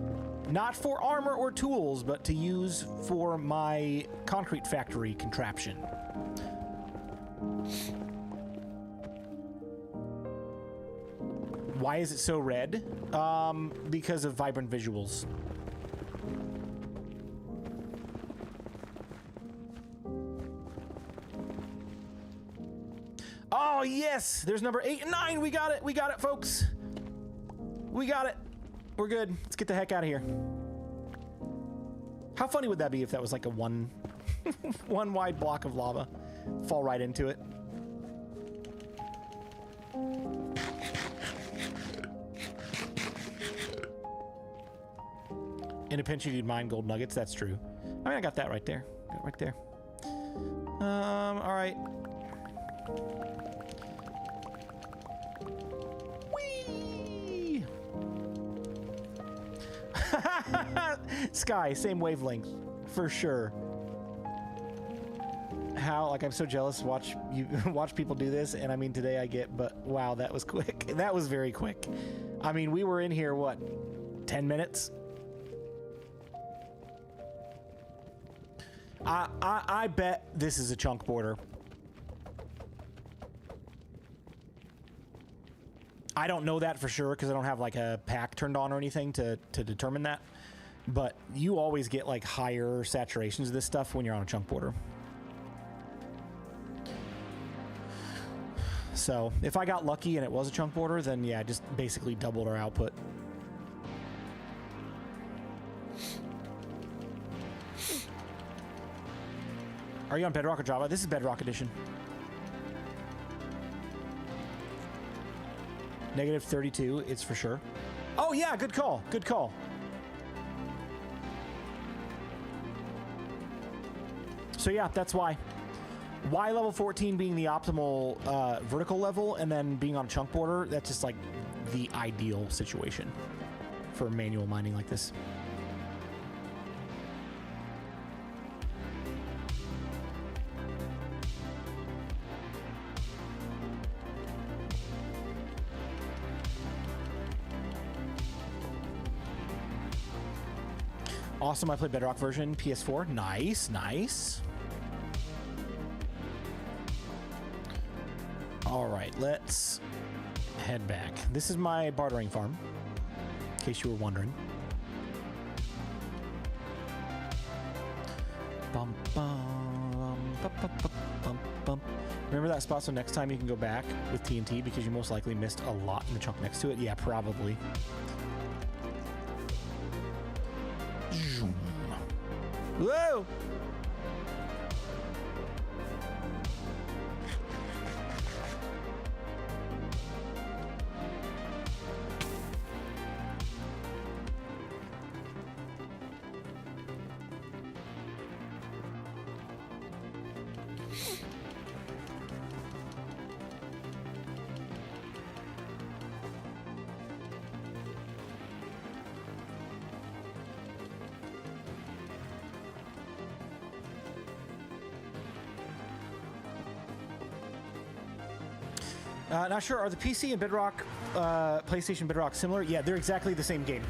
Not for armor or tools, but to use for my concrete factory contraption. Why is it so red? Because of vibrant visuals. Oh, yes! There's number 8 and 9! We got it! We got it, folks! We got it! We're good. Let's get the heck out of here. How funny would that be if that was like a one wide block of lava? Fall right into it. In a pinch, you'd mine gold nuggets. That's true. I mean, I got that right there. Got it right there. All right. Whee! Sky, same wavelength, for sure. How, like, I'm so jealous to watch you watch people do this, and I mean, today I get, but wow, that was quick. That was very quick. I mean, we were in here, what, 10 minutes? I bet this is a chunk border. I don't know that for sure because I don't have like a pack turned on or anything to determine that. But you always get like higher saturations of this stuff when you're on a chunk border. So if I got lucky and it was a chunk border, then yeah, just basically doubled our output. Are you on Bedrock or Java? This is Bedrock Edition. Negative 32, it's for sure. Oh yeah, good call, good call. So yeah, that's why. Why level 14 being the optimal vertical level and then being on a chunk border, that's just like the ideal situation for manual mining like this. Awesome, I played Bedrock version, PS4. Nice, nice. All right, let's head back. This is my bartering farm, in case you were wondering. Bum, bum, bum, bum, bum, bum. Remember that spot so next time you can go back with TNT because you most likely missed a lot in the chunk next to it? Yeah, probably. Whoa! Not sure. Are the PC and Bedrock, PlayStation Bedrock similar? Yeah, they're exactly the same game.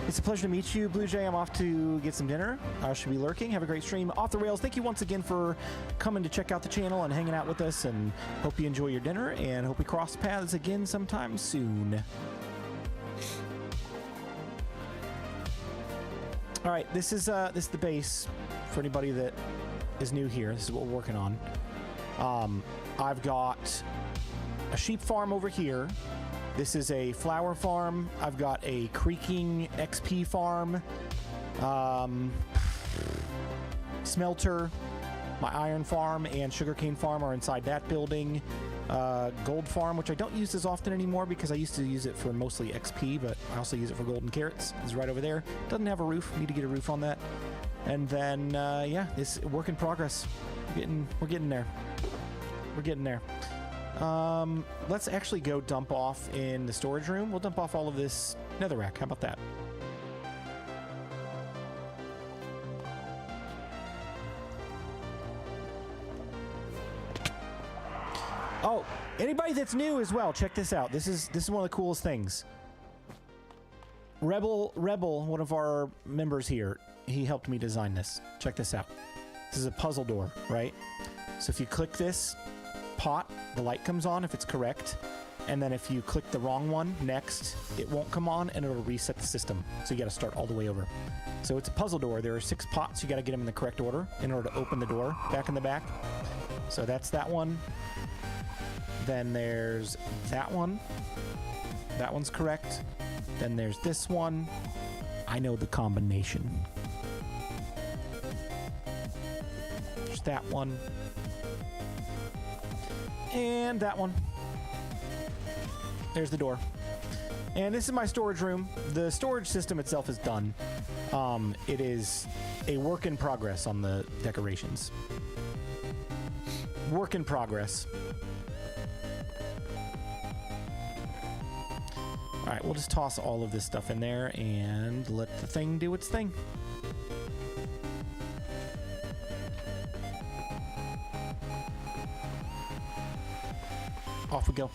It's a pleasure to meet you, BluJay. I'm off to get some dinner. I should be lurking. Have a great stream. Off the rails. Thank you once again for coming to check out the channel and hanging out with us, and hope you enjoy your dinner, and hope we cross paths again sometime soon. All right, this is the base for anybody that is new here. This is what we're working on. I've got a sheep farm over here. This is a flower farm. I've got a creaking XP farm. smelter, my iron farm, and sugarcane farm are inside that building. Gold farm, which I don't use as often anymore because I used to use it for mostly XP, but I also use it for golden carrots, is right over there. Doesn't have a roof. Need to get a roof on that. And then, yeah, it's work in progress. We're getting there. We're getting there. Let's actually go dump off in the storage room. We'll dump off all of this netherrack. How about that? Oh, anybody that's new as well, check this out. This is one of the coolest things. Rebel, one of our members here, he helped me design this. Check this out. This is a puzzle door, right? So if you click this pot, the light comes on if it's correct. And then if you click the wrong one, next, it won't come on and it'll reset the system. So you got to start all the way over. So it's a puzzle door. There are 6 pots. You got to get them in the correct order in order to open the door back in the back. So that's that one. Then there's that one. That one's correct. Then there's this one. I know the combination. There's that one. And that one. There's the door. And this is my storage room. The storage system itself is done. It is a work in progress on the decorations. Work in progress. All right, we'll just toss all of this stuff in there and let the thing do its thing. Off we go.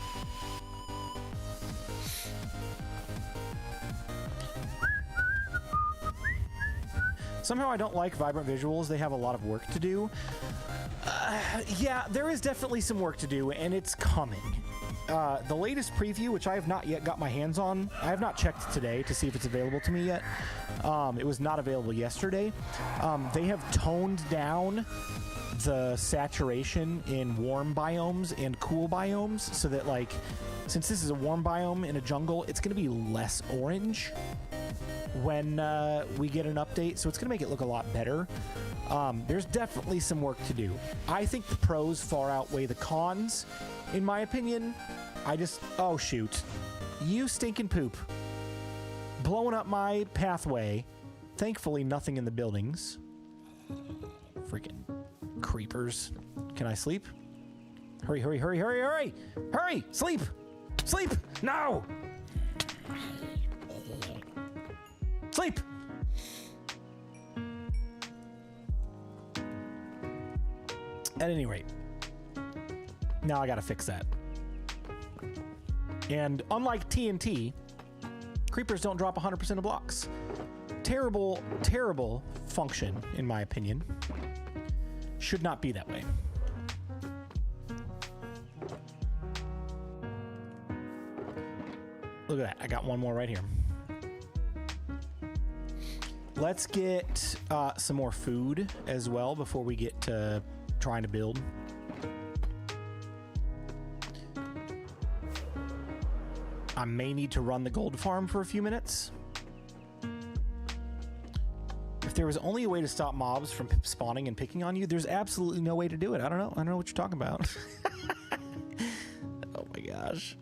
Somehow I don't like vibrant visuals. They have a lot of work to do. Yeah, there is definitely some work to do, and it's coming. The latest preview, which I have not yet got my hands on, I have not checked today to see if it's available to me yet. It was not available yesterday. They have toned down the saturation in warm biomes and cool biomes so that, like, since this is a warm biome in a jungle, it's going to be less orange when we get an update, so it's going to make it look a lot better. There's definitely some work to do. I think the pros far outweigh the cons, in my opinion. Oh shoot. You stinking poop. Blowing up my pathway. Thankfully, nothing in the buildings. Freaking creepers. Can I sleep? Hurry, hurry, hurry, hurry, hurry! Hurry! Sleep! Sleep! No! Sleep! At any rate, now I gotta fix that. And unlike TNT, creepers don't drop 100% of blocks. Terrible, terrible function, in my opinion. Should not be that way. Look at that. I got one more right here. Let's get some more food as well before we get to trying to build. I may need to run the gold farm for a few minutes. If there was only a way to stop mobs from spawning and picking on you, there's absolutely no way to do it. I don't know. I don't know what you're talking about. Oh my gosh.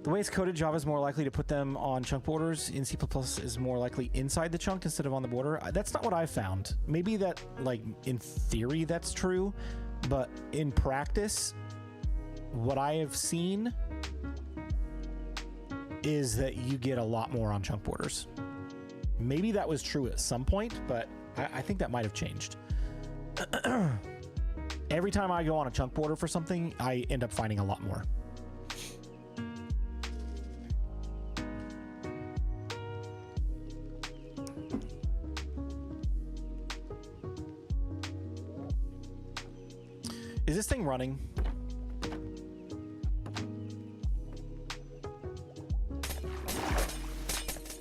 The way it's coded, Java is more likely to put them on chunk borders. In C++ is more likely inside the chunk instead of on the border. That's not what I've found. Maybe that, like, in theory that's true, but in practice, what I have seen is that you get a lot more on chunk borders. Maybe that was true at some point, but I think that might have changed. Every time I go on a chunk border for something, I end up finding a lot more. Is this thing running?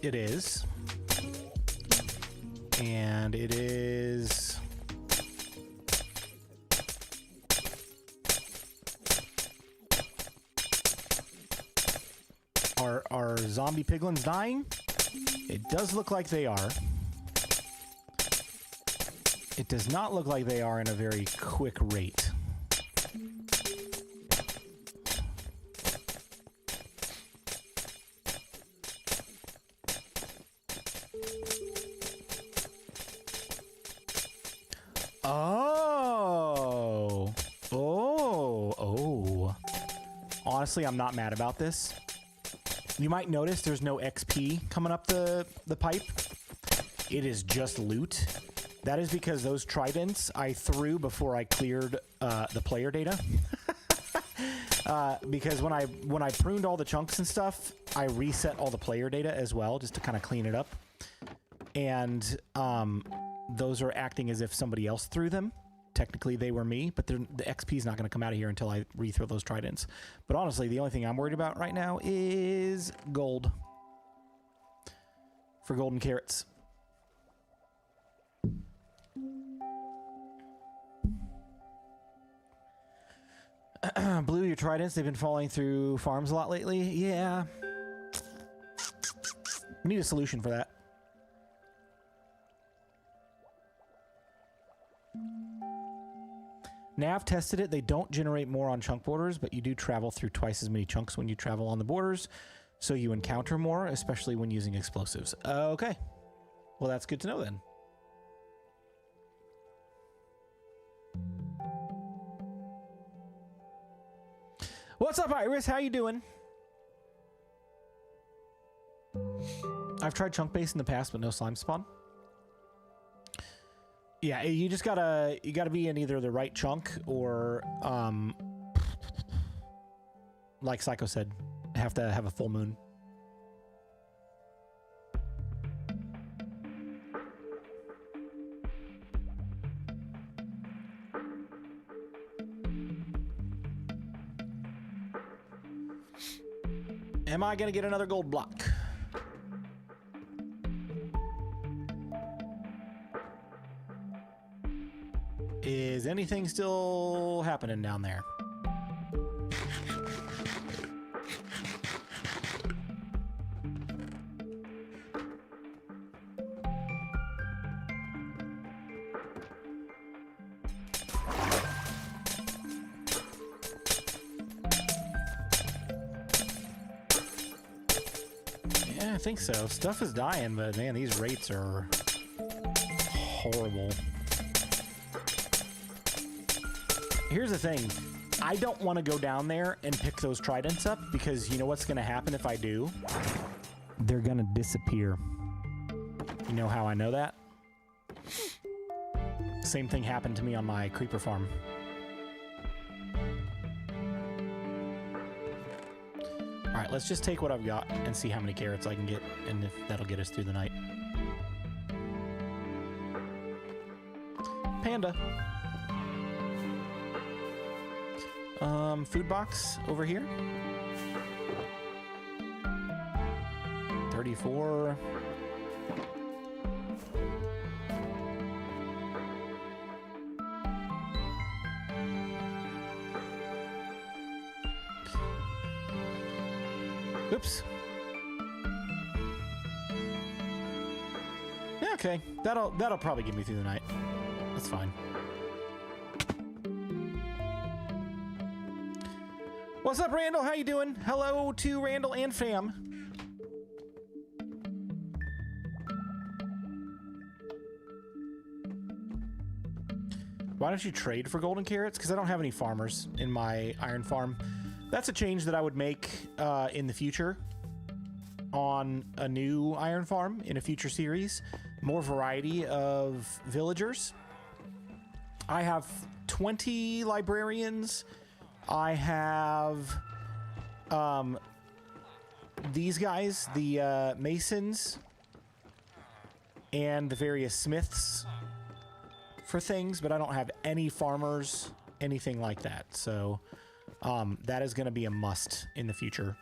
It is. And it is... Are zombie piglins dying? It does look like they are. It does not look like they are in a very quick rate. Oh. Oh. Oh. Honestly, I'm not mad about this. You might notice there's no XP coming up the pipe. It is just loot. That is because those tridents I threw before I cleared the player data. Because when I pruned all the chunks and stuff, I reset all the player data as well, just to kind of clean it up. And those are acting as if somebody else threw them. Technically, they were me, but the XP is not going to come out of here until I rethrow those tridents. But honestly, the only thing I'm worried about right now is gold. For golden carrots. Blue, your tridents, they've been falling through farms a lot lately. Yeah. We need a solution for that. Nav tested it. They don't generate more on chunk borders, but you do travel through twice as many chunks when you travel on the borders, so you encounter more, especially when using explosives. Okay. Well, that's good to know then. What's up, Iris? How you doing? I've tried chunk base in the past, but no slime spawn. Yeah, you just gotta be in either the right chunk or like Psycho said, have to have a full moon. Am I gonna get another gold block? Is anything still happening down there? Yeah, I think so. Stuff is dying, but man, these rates are horrible. Here's the thing. I don't want to go down there and pick those tridents up because you know what's going to happen if I do? They're going to disappear. You know how I know that? Same thing happened to me on my creeper farm. All right, let's just take what I've got and see how many carrots I can get and if that'll get us through the night. Panda. Food box over here. 34. Oops. Yeah, okay. That'll probably get me through the night. That's fine. What's up, Randall? How you doing? Hello to Randall and fam. Why don't you trade for golden carrots? Because I don't have any farmers in my iron farm. That's a change that I would make in the future on a new iron farm in a future series. More variety of villagers. I have 20 librarians. I have these guys, the masons, and the various smiths for things, but I don't have any farmers, anything like that. So that is going to be a must in the future.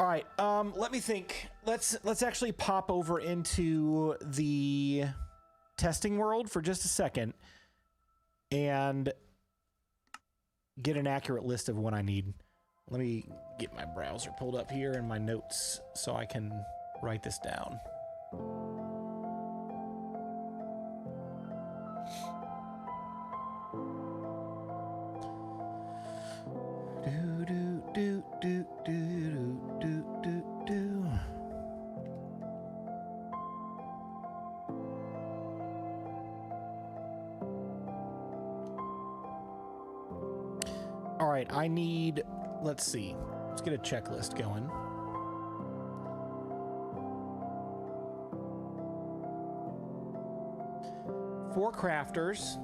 All right, let me think. Let's actually pop over into the testing world for just a second and get an accurate list of what I need. Let me get my browser pulled up here and my notes so I can write this down. Do do do do do do do do. All right, I need, let's see. Let's get a checklist going. Four crafters.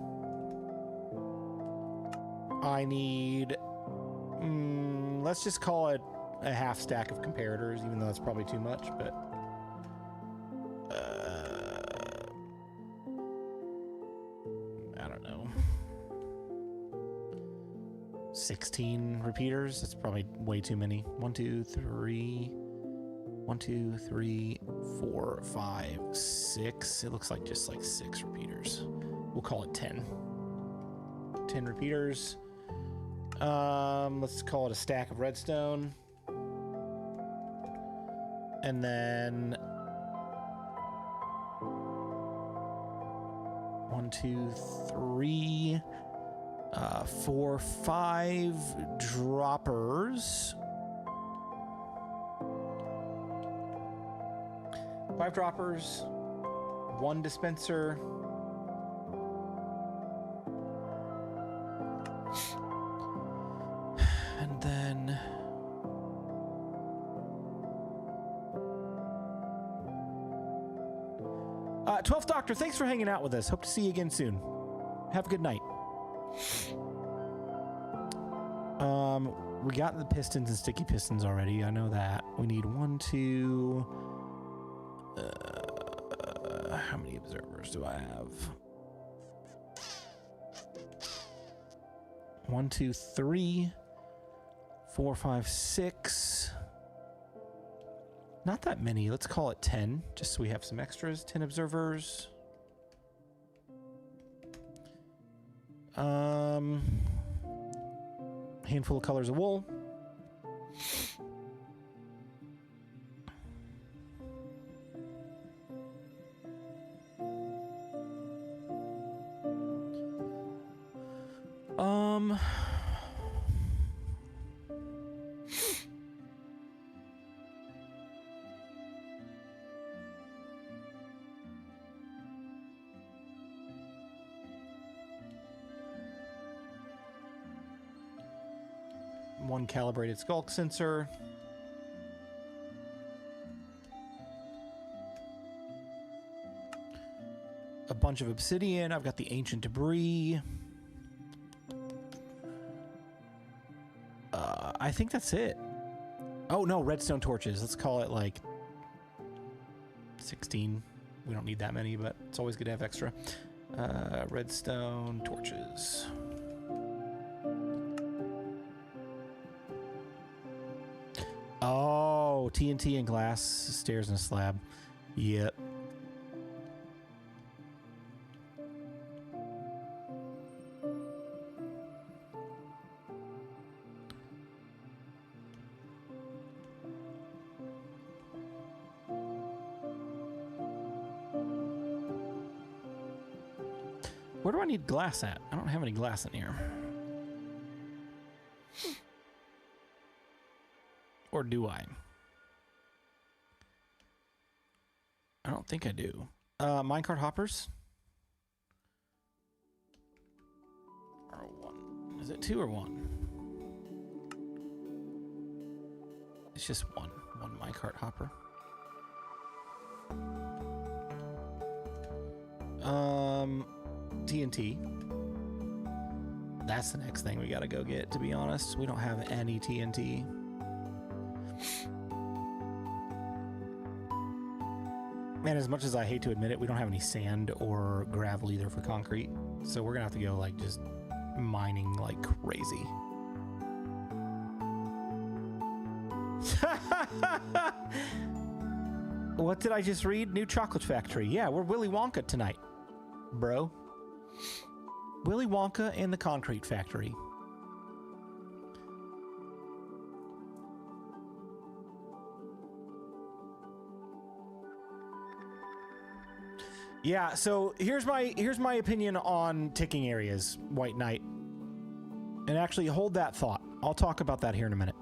I need, let's just call it a half stack of comparators, even though that's probably too much, but I don't know. 16 repeaters, that's probably way too many. 1, 2, 3, 1, 2, 3, 4, 5, 6. It looks like just like 6 repeaters. We'll call it 10. 10 repeaters. Let's call it a stack of redstone. And then 1, 2, 3, 4, 5 droppers. 5 droppers, 1 dispenser. And then 12th Doctor, thanks for hanging out with us. Hope to see you again soon. Have a good night. We got the pistons and sticky pistons already. I know that. We need 1, 2. How many observers do I have? 1, 2, 3, 4, 5, 6. Not that many. Let's call it 10, just so we have some extras. 10 observers. Handful of colors of wool. One calibrated skulk sensor. A bunch of obsidian. I've got the ancient debris. I think that's it. Oh no, redstone torches. Let's call it like 16. We don't need that many, but it's always good to have extra. Redstone torches. Oh, TNT and glass stairs and a slab. Yep. Where do I need glass at? I don't have any glass in here. Or do I? I don't think I do. Minecart hoppers? Or 1. Is it 2 or 1? It's just 1. 1 minecart hopper. TNT. That's the next thing we gotta go get, to be honest. We don't have any TNT. Man, as much as I hate to admit it, we don't have any sand or gravel either for concrete. So we're gonna have to go like just mining like crazy. What did I just read? New chocolate factory. Yeah, we're Willy Wonka tonight, bro. Willy Wonka and the concrete factory. Yeah, so here's my opinion on ticking areas, White Knight. And actually, hold that thought. I'll talk about that here in a minute.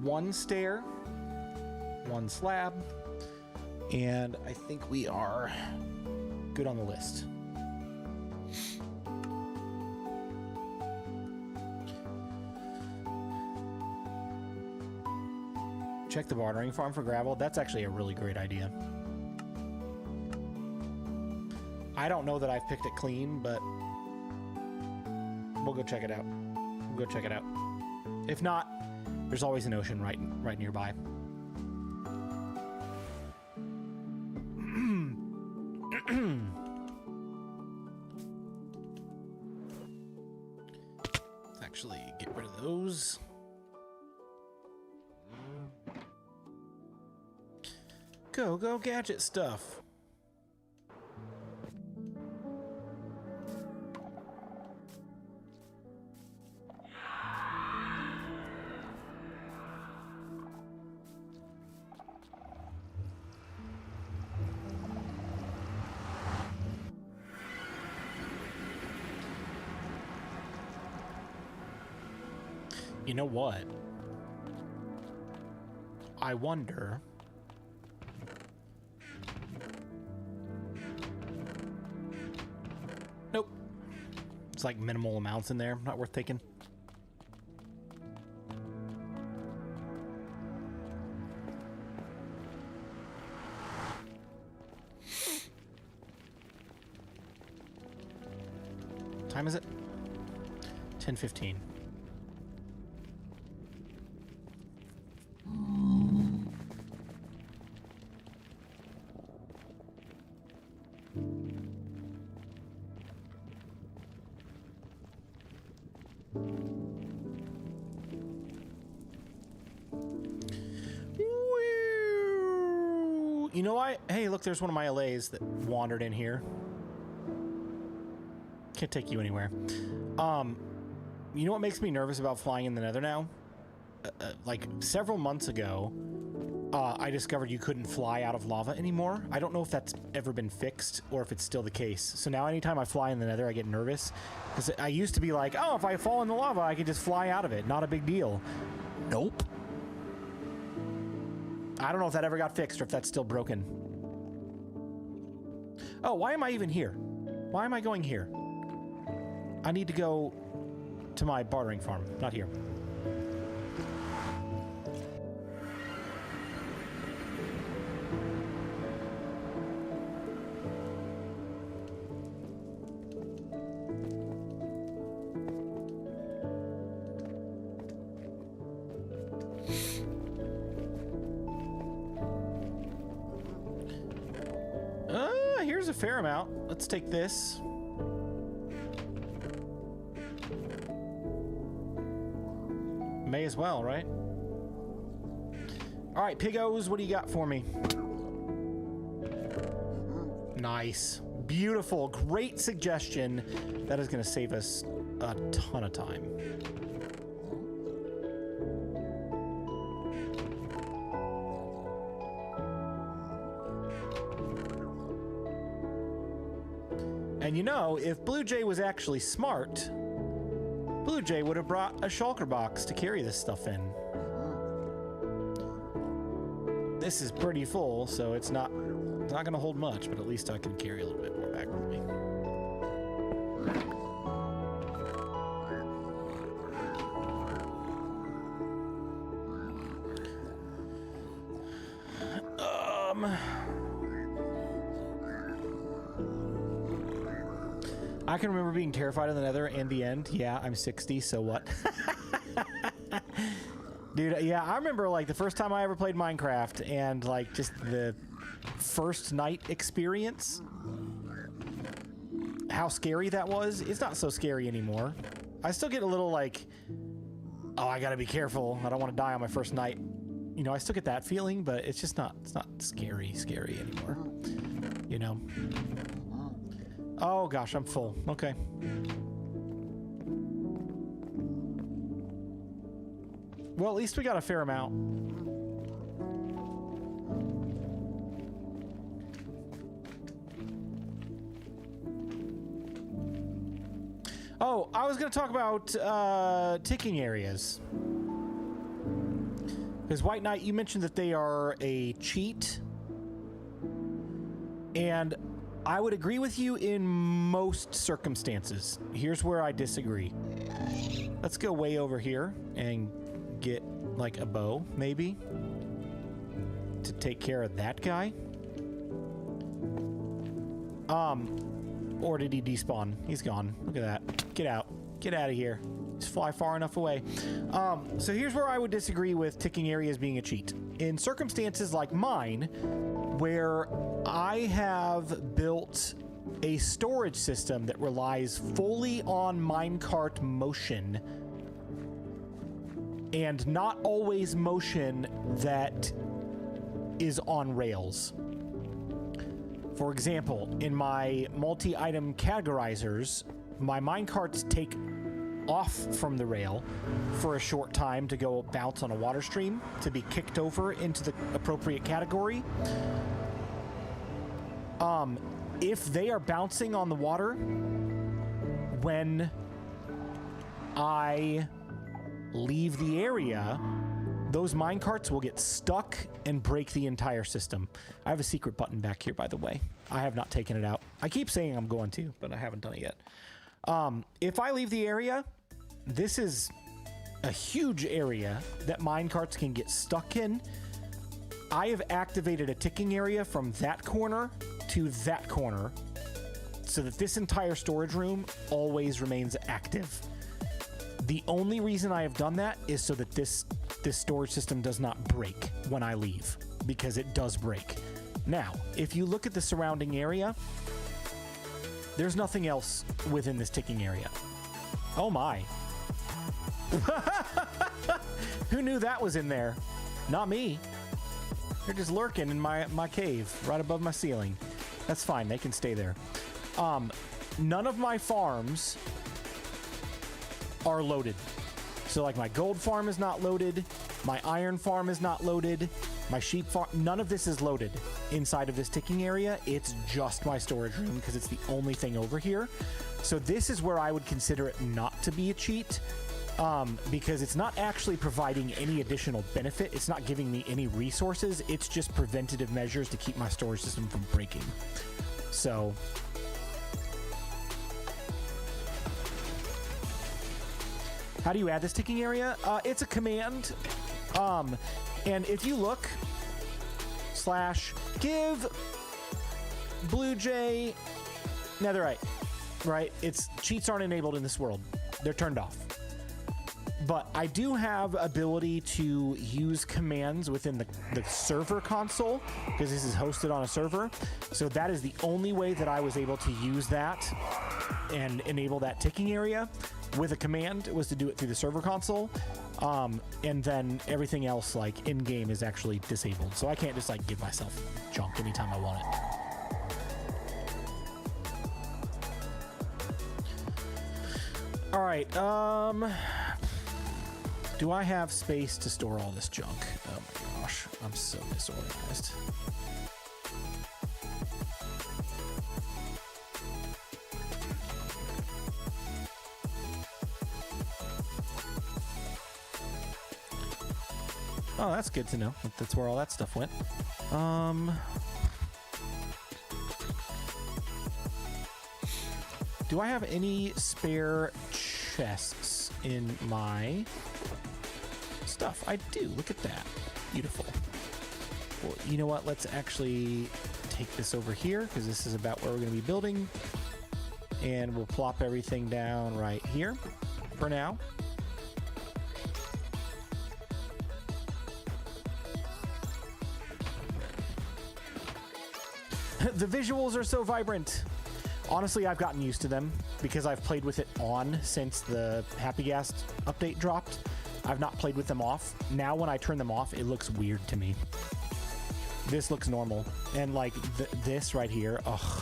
One stair, one slab, and I think we are good on the list. Check the bartering farm for gravel. That's actually a really great idea. I don't know that I've picked it clean, but we'll go check it out. We'll go check it out. If not, there's always an ocean right nearby. Let's actually get rid of those. Go gadget stuff. You know what? I wonder. Nope. It's like minimal amounts in there. Not worth taking. What time is it? 10:15. You know what? Hey, look, there's one of my LAs that wandered in here. Can't take you anywhere. You know what makes me nervous about flying in the Nether now? Like several months ago, I discovered you couldn't fly out of lava anymore. I don't know if that's ever been fixed or if it's still the case. So now anytime I fly in the Nether, I get nervous. Because I used to be like, oh, if I fall in the lava, I can just fly out of it. Not a big deal. Nope. I don't know if that ever got fixed or if that's still broken. Oh, why am I even here? Why am I going here? I need to go to my bartering farm, not here. Here's a fair amount. Let's take this. May as well, right? All right, Piggos, what do you got for me? Nice. Beautiful. Great suggestion. That is going to save us a ton of time. And you know, if BluJay was actually smart, BluJay would have brought a shulker box to carry this stuff in. This is pretty full, so it's not going to hold much, but at least I can carry a little bit more back with me. I can remember being terrified of the Nether and the end. Yeah, I'm 60, so what? Dude, yeah, I remember like the first time I ever played Minecraft and like just the first night experience. How scary that was. It's not so scary anymore. I still get a little like, oh, I gotta be careful. I don't want to die on my first night. You know, I still get that feeling, but it's just not, it's not scary anymore. You know? Oh gosh, I'm full. Okay. Well, at least we got a fair amount. Oh, I was going to talk about ticking areas. Because White Knight, you mentioned that they are a cheat. And I would agree with you in most circumstances. Here's where I disagree. Let's go way over here and get like a bow, maybe, to take care of that guy. Or did he despawn? He's gone. Look at that. Get out. Get out of here. Just fly far enough away. So here's where I would disagree with ticking areas being a cheat. In circumstances like mine, where I have built a storage system that relies fully on minecart motion, and not always motion that is on rails. For example, in my multi-item categorizers, my minecarts take off from the rail for a short time to go bounce on a water stream to be kicked over into the appropriate category. If they are bouncing on the water when I leave the area, those minecarts will get stuck and break the entire system. I have a secret button back here, by the way. I have not taken it out. I keep saying I'm going to, but I haven't done it yet. If I leave the area, this is a huge area that minecarts can get stuck in. I have activated a ticking area from that corner to that corner so that this entire storage room always remains active. The only reason I have done that is so that this storage system does not break when I leave, because it does break. Now, if you look at the surrounding area, there's nothing else within this ticking area. Oh my. Who knew that was in there? Not me. They're just lurking in my cave right above my ceiling. That's fine. They can stay there. None of my farms are loaded. So like my gold farm is not loaded. My iron farm is not loaded. My sheep farm, none of this is loaded inside of this ticking area. It's just my storage room because it's the only thing over here. So this is where I would consider it not to be a cheat. Because it's not actually providing any additional benefit. It's not giving me any resources. It's just preventative measures to keep my storage system from breaking. So how do you add this ticking area? It's a command. And if you look, / give BluJay netherite, right? Cheats aren't enabled in this world. They're turned off. But I do have ability to use commands within the server console, because this is hosted on a server. So that is the only way that I was able to use that and enable that ticking area with a command, was to do it through the server console. And then everything else, like in-game, is actually disabled. So I can't just like give myself junk anytime I want it. All right, do I have space to store all this junk? Oh my gosh, I'm so disorganized. Oh, that's good to know. That's where all that stuff went. Do I have any spare chests in my stuff? I do. Look at that. Beautiful. Well, you know what? Let's actually take this over here, because this is about where we're going to be building. And we'll plop everything down right here for now. The visuals are so vibrant. Honestly, I've gotten used to them because I've played with it on since the Happy Gas update dropped. I've not played with them off. Now when I turn them off, it looks weird to me. This looks normal. And like this right here, ugh,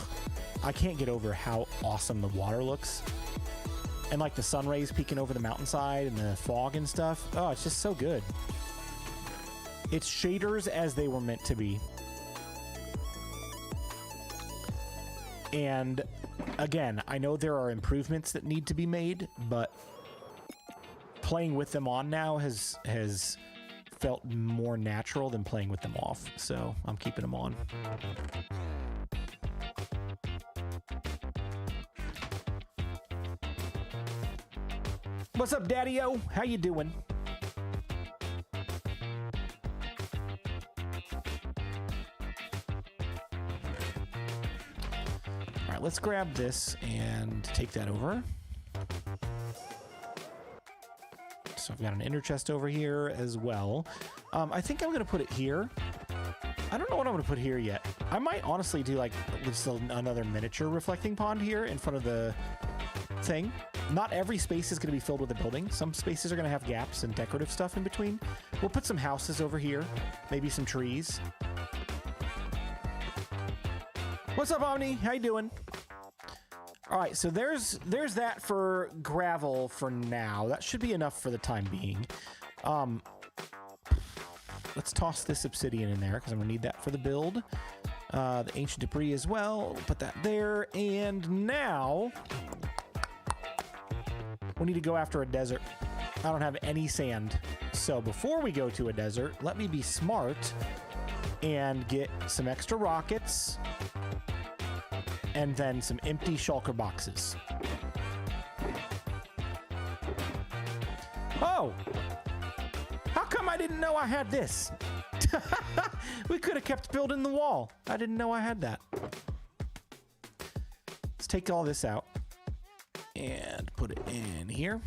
I can't get over how awesome the water looks. And like the sun rays peeking over the mountainside and the fog and stuff. Oh, it's just so good. It's shaders as they were meant to be. And again, I know there are improvements that need to be made, but playing with them on now has felt more natural than playing with them off. So I'm keeping them on. What's up, Daddy-O? How you doing? All right, let's grab this and take that over. So I've got an inner chest over here as well. I think I'm going to put it here. I don't know what I'm going to put here yet. I might honestly do like just another miniature reflecting pond here in front of the thing. Not every space is going to be filled with a building. Some spaces are going to have gaps and decorative stuff in between. We'll put some houses over here, maybe some trees. What's up, Omni? How you doing? All right, so there's that for gravel for now. That should be enough for the time being. Let's toss this obsidian in there because I'm going to need that for the build. The ancient debris as well. We'll put that there. And now we need to go after a desert. I don't have any sand. So before we go to a desert, let me be smart and get some extra rockets and then some empty shulker boxes. Oh! How come I didn't know I had this? We could have kept building the wall. I didn't know I had that. Let's take all this out and put it in here.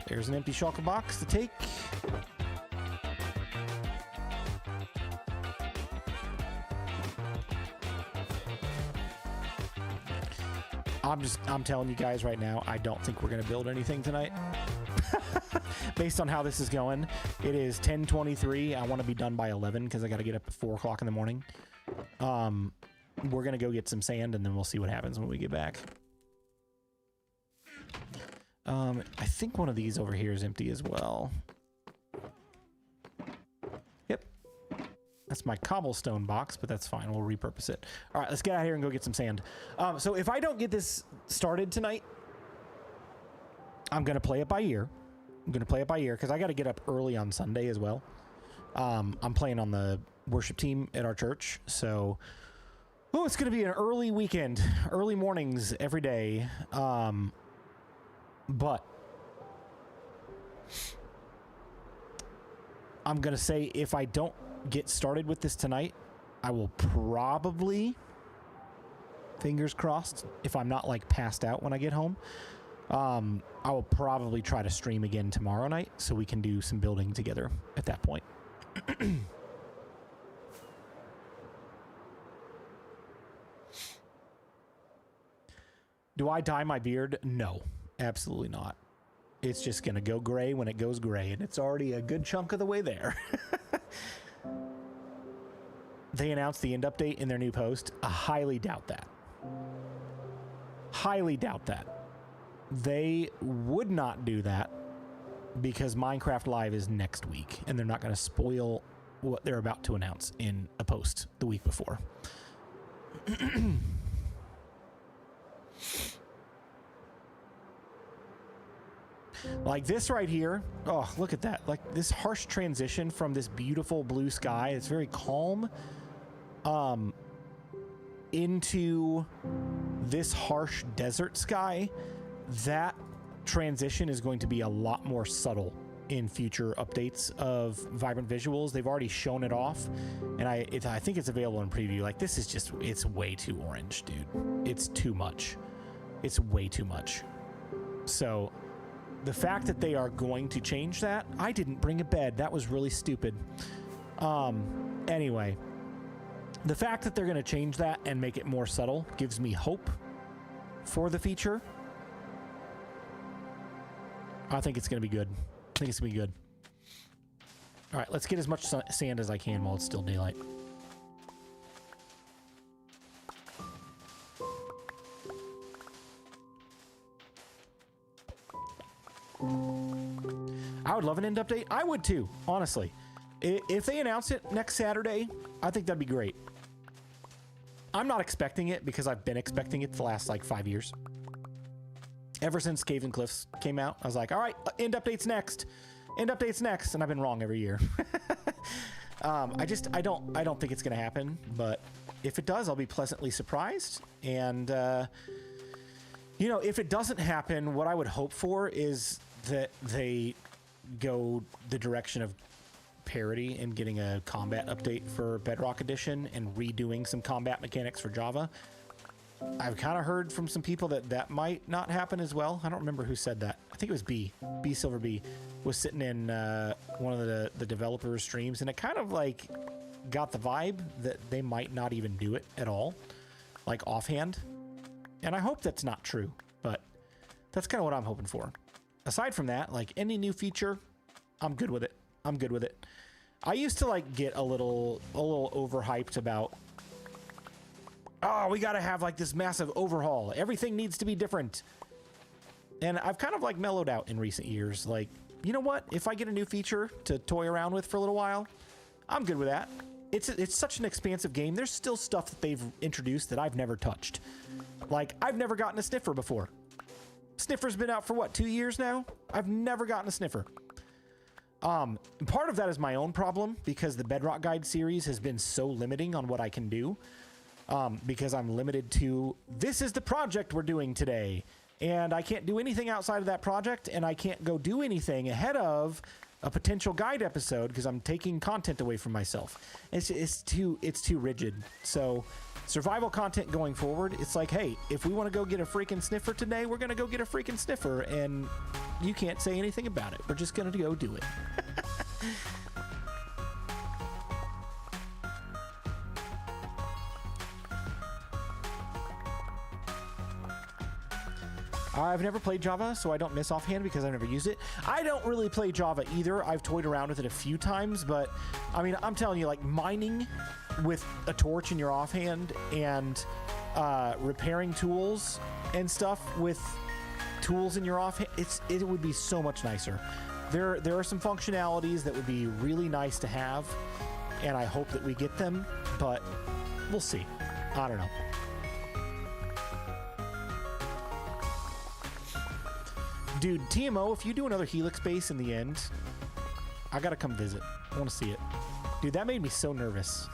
There's an empty shulker box to take. I'm telling you guys right now, I don't think we're going to build anything tonight. Based on how this is going. It is 10:23. I want to be done by 11 because I got to get up at 4 o'clock in the morning. We're going to go get some sand and then we'll see what happens when we get back. I think one of these over here is empty as well. Yep. That's my cobblestone box, but that's fine. We'll repurpose it. All right, let's get out of here and go get some sand. So if I don't get this started tonight, I'm going to play it by ear. I'm going to play it by ear because I got to get up early on Sunday as well. I'm playing on the worship team at our church. So, oh, it's going to be an early weekend, early mornings every day. But I'm going to say if I don't get started with this tonight, I will probably, fingers crossed, if I'm not like passed out when I get home, I will probably try to stream again tomorrow night so we can do some building together at that point. Do I dye my beard? No, absolutely not. It's just going to go gray when it goes gray, and it's already a good chunk of the way there. They announced the end update in their new post. I highly doubt that. Highly doubt that. They would not do that because Minecraft Live is next week, and they're not going to spoil what they're about to announce in a post the week before. Like this right here. Oh, look at that. Like this harsh transition from this beautiful blue sky. It's very calm. Into this harsh desert sky. That transition is going to be a lot more subtle in future updates of Vibrant Visuals. They've already shown it off, and I think it's available in preview. Like this is just, it's way too orange, dude. It's too much. It's way too much. So the fact that they are going to change that, I didn't bring a bed. That was really stupid. Anyway, the fact that they're going to change that and make it more subtle gives me hope for the feature. I think it's going to be good. I think it's going to be good. All right, let's get as much sand as I can while it's still daylight. love an end update. I would too, honestly. If they announce it next Saturday, I think that'd be great. I'm not expecting it because I've been expecting it the last like 5 years. Ever since Caves and Cliffs came out, I was like, all right, end update's next. End update's next. And I've been wrong every year. I don't think it's going to happen, but if it does, I'll be pleasantly surprised. And, you know, if it doesn't happen, what I would hope for is that they go the direction of parity and getting a combat update for Bedrock Edition and redoing some combat mechanics for Java. I've kind of heard from some people that that might not happen as well. I don't remember who said that. I think it was B Silver B was sitting in one of the developers' streams, and it kind of like got the vibe that they might not even do it at all, like offhand. And I hope that's not true, but that's kind of what I'm hoping for. Aside from that, like any new feature, I'm good with it. I'm good with it. I used to like get a little overhyped about, oh, we got to have like this massive overhaul. Everything needs to be different. And I've kind of like mellowed out in recent years. Like, you know what? If I get a new feature to toy around with for a little while, I'm good with that. It's such an expansive game. There's still stuff that they've introduced that I've never touched. Like, I've never gotten a sniffer before. Sniffer's been out for what, 2 years now? I've never gotten a sniffer. Part of that is my own problem because the Bedrock Guide series has been so limiting on what I can do. Because I'm limited to, this is the project we're doing today. And I can't do anything outside of that project, and I can't go do anything ahead of a potential guide episode because I'm taking content away from myself. It's too rigid. So survival content going forward, it's like, hey, if we want to go get a freaking sniffer today, we're going to go get a freaking sniffer, and you can't say anything about it. We're just going to go do it. I've never played Java, so I don't miss offhand because I've never used it. I don't really play Java either. I've toyed around with it a few times, but I mean, I'm telling you, like mining with a torch in your offhand and repairing tools and stuff with tools in your offhand, it would be so much nicer. There are some functionalities that would be really nice to have, and I hope that we get them, but we'll see. I don't know. Dude, TMO, if you do another Helix base in the end, I gotta come visit. I want to see it. Dude, that made me so nervous.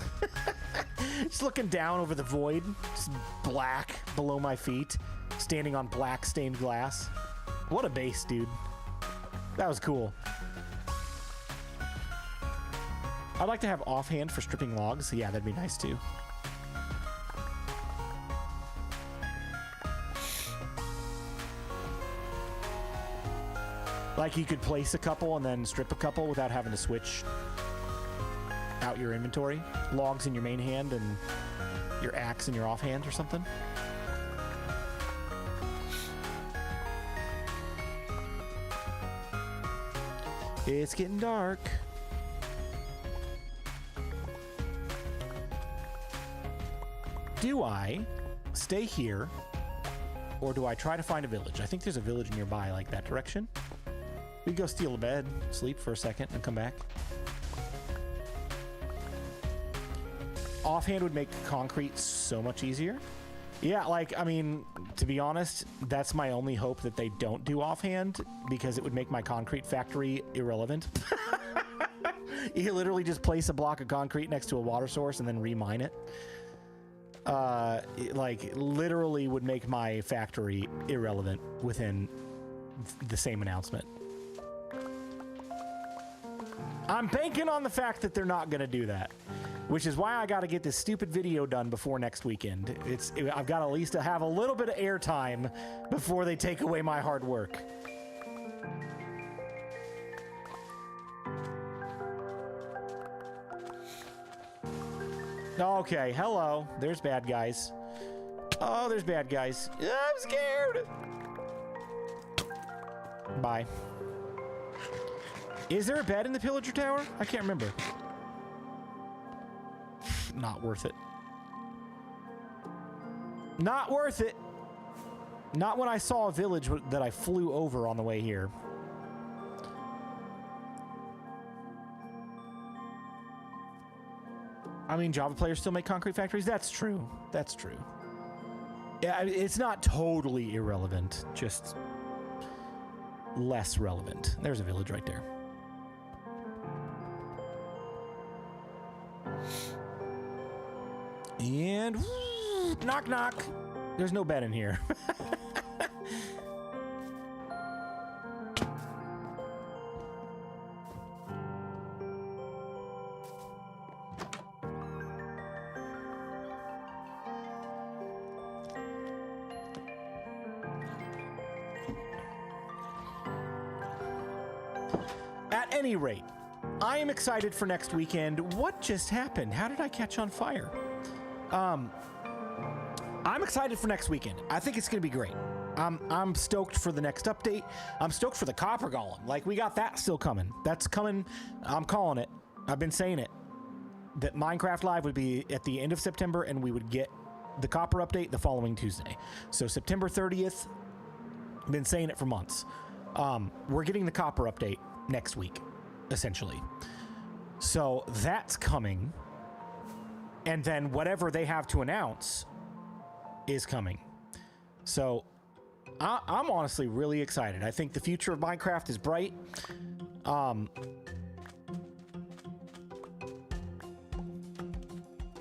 Just looking down over the void, just black below my feet, standing on black stained glass. What a base, dude. That was cool. I'd like to have offhand for stripping logs. Yeah, that'd be nice too. Like you could place a couple and then strip a couple without having to switch out your inventory. Logs in your main hand and your axe in your offhand or something. It's getting dark. Do I stay here or do I try to find a village? I think there's a village nearby like that direction. We could go steal a bed, sleep for a second, and come back. Offhand would make concrete so much easier. Yeah, like, I mean, to be honest, that's my only hope that they don't do offhand, because it would make my concrete factory irrelevant. You literally just place a block of concrete next to a water source and then remine it. Like, literally would make my factory irrelevant within the same announcement. I'm banking on the fact that they're not going to do that, which is why I got to get this stupid video done before next weekend. I've got to at least have a little bit of airtime before they take away my hard work. Okay, hello. There's bad guys. Oh, there's bad guys. I'm scared. Bye. Is there a bed in the pillager tower? I can't remember. Not worth it. Not worth it. Not when I saw a village that I flew over on the way here. I mean, Java players still make concrete factories. That's true. That's true. Yeah, it's not totally irrelevant, just less relevant. There's a village right there. And knock, knock. There's no bed in here. At any rate, I am excited for next weekend. What just happened? How did I catch on fire? I'm excited for next weekend. I think it's going to be great. I'm stoked for the next update. I'm stoked for the copper golem. Like, we got that still coming. That's coming. I'm calling it. I've been saying it. That Minecraft Live would be at the end of September, and we would get the copper update the following Tuesday. So September 30th, I've been saying it for months. We're getting the copper update next week, essentially. So that's coming. And then whatever they have to announce is coming. So I'm honestly really excited. I think the future of Minecraft is bright.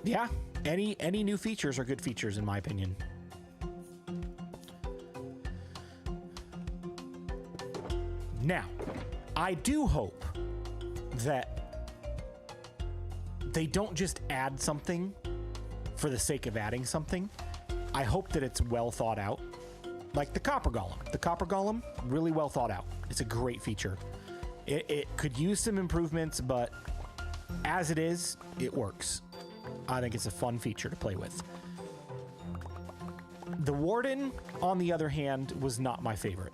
Yeah, any new features are good features in my opinion. Now, I do hope that they don't just add something for the sake of adding something. I hope that it's well thought out. Like the copper golem. The copper golem, really well thought out. It's a great feature. It could use some improvements, but as it is, it works. I think it's a fun feature to play with. The warden, on the other hand, was not my favorite.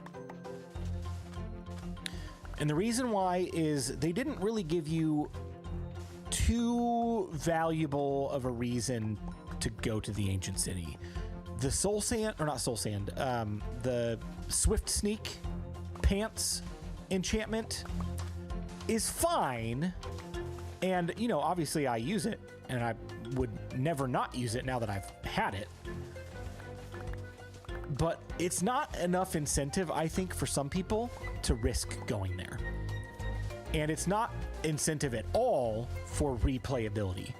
And the reason why is they didn't really give you too valuable of a reason to go to the ancient city. The soul sand, or not soul sand, the swift sneak pants enchantment is fine. And, you know, obviously I use it, and I would never not use it now that I've had it. But it's not enough incentive, I think, for some people to risk going there. And it's not incentive at all for replayability.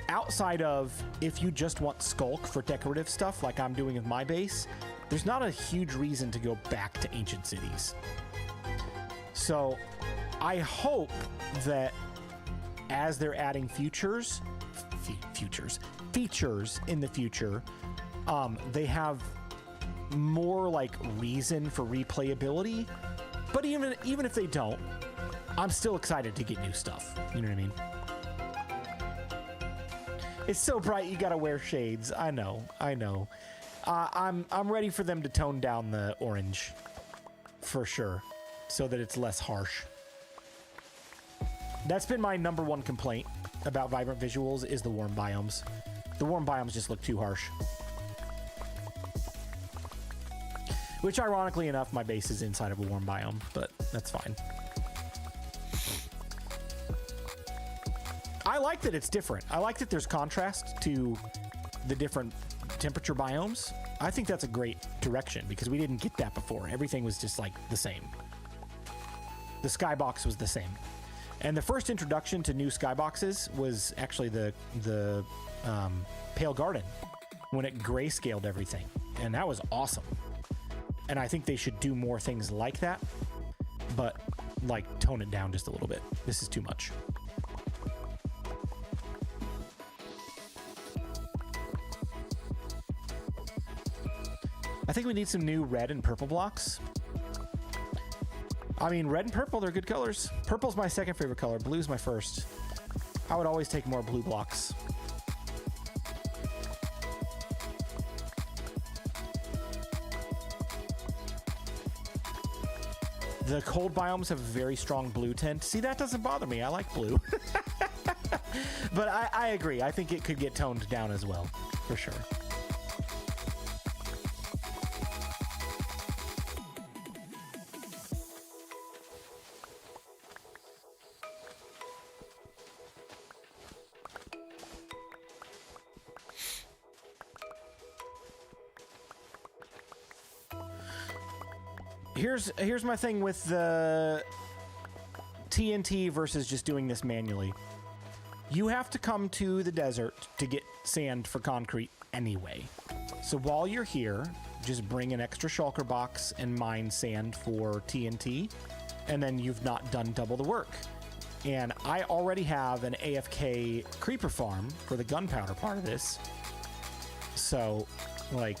Outside of if you just want Skulk for decorative stuff like I'm doing with my base, there's not a huge reason to go back to ancient cities. So I hope that as they're adding features in the future, they have more like reason for replayability. But even if they don't, I'm still excited to get new stuff. You know what I mean? It's so bright you gotta wear shades. I know. I'm ready for them to tone down the orange for sure, so that it's less harsh. That's been my number one complaint about Vibrant Visuals is the warm biomes. The warm biomes just look too harsh. Which, ironically enough, my base is inside of a warm biome, but that's fine. I like that it's different. I like that there's contrast to the different temperature biomes. I think that's a great direction because we didn't get that before. Everything was just like the same. The skybox was the same. And the first introduction to new skyboxes was actually the Pale Garden when it grayscaled everything. And that was awesome. And I think they should do more things like that, but like tone it down just a little bit. This is too much. I think we need some new red and purple blocks. I mean, red and purple, they're good colors. Purple's my second favorite color. Blue's my first. I would always take more blue blocks. The cold biomes have a very strong blue tint. See, that doesn't bother me. I like blue. But I agree. I think it could get toned down as well, for sure. Here's my thing with the TNT versus just doing this manually. You have to come to the desert to get sand for concrete anyway. So while you're here, just bring an extra shulker box and mine sand for TNT, and then you've not done double the work. And I already have an AFK creeper farm for the gunpowder part of this. So, like,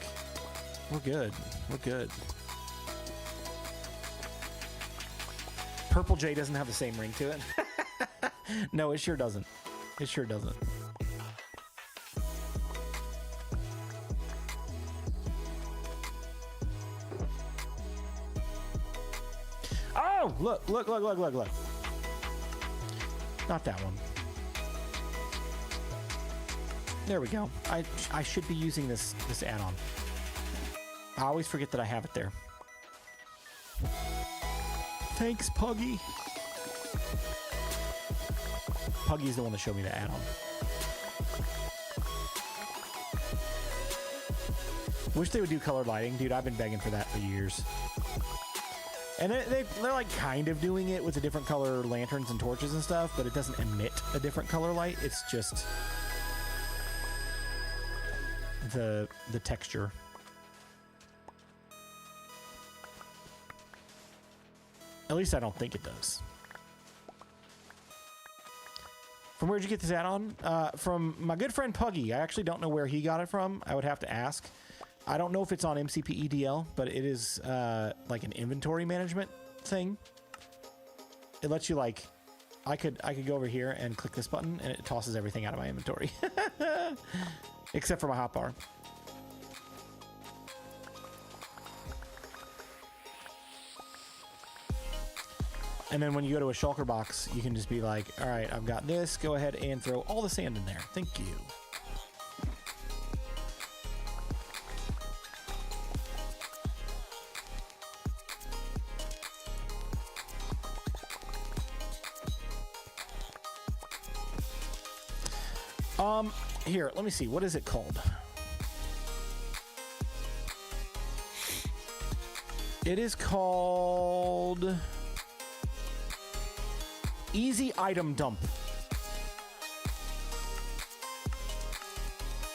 we're good. We're good. Purple Jay doesn't have the same ring to it. No, it sure doesn't. It sure doesn't. Oh, look. Not that one. There we go. I should be using this add-on. I always forget that I have it there. Thanks, Puggy. Puggy's the one that showed me the add-on. Wish they would do colored lighting. Dude, I've been begging for that for years. And they're like kind of doing it with the different color lanterns and torches and stuff, but it doesn't emit a different color light. It's just the texture. At least I don't think it does. From where'd you get this add-on? From my good friend Puggy. I actually don't know where he got it from. I would have to ask. I don't know if it's on MCP EDL, but it is like an inventory management thing. It lets you like, I could go over here and click this button and it tosses everything out of my inventory. Except for my hotbar. And then when you go to a shulker box, you can just be like, all right, I've got this. Go ahead and throw all the sand in there. Thank you. Here, let me see. What is it called? It is called Easy Item Dump.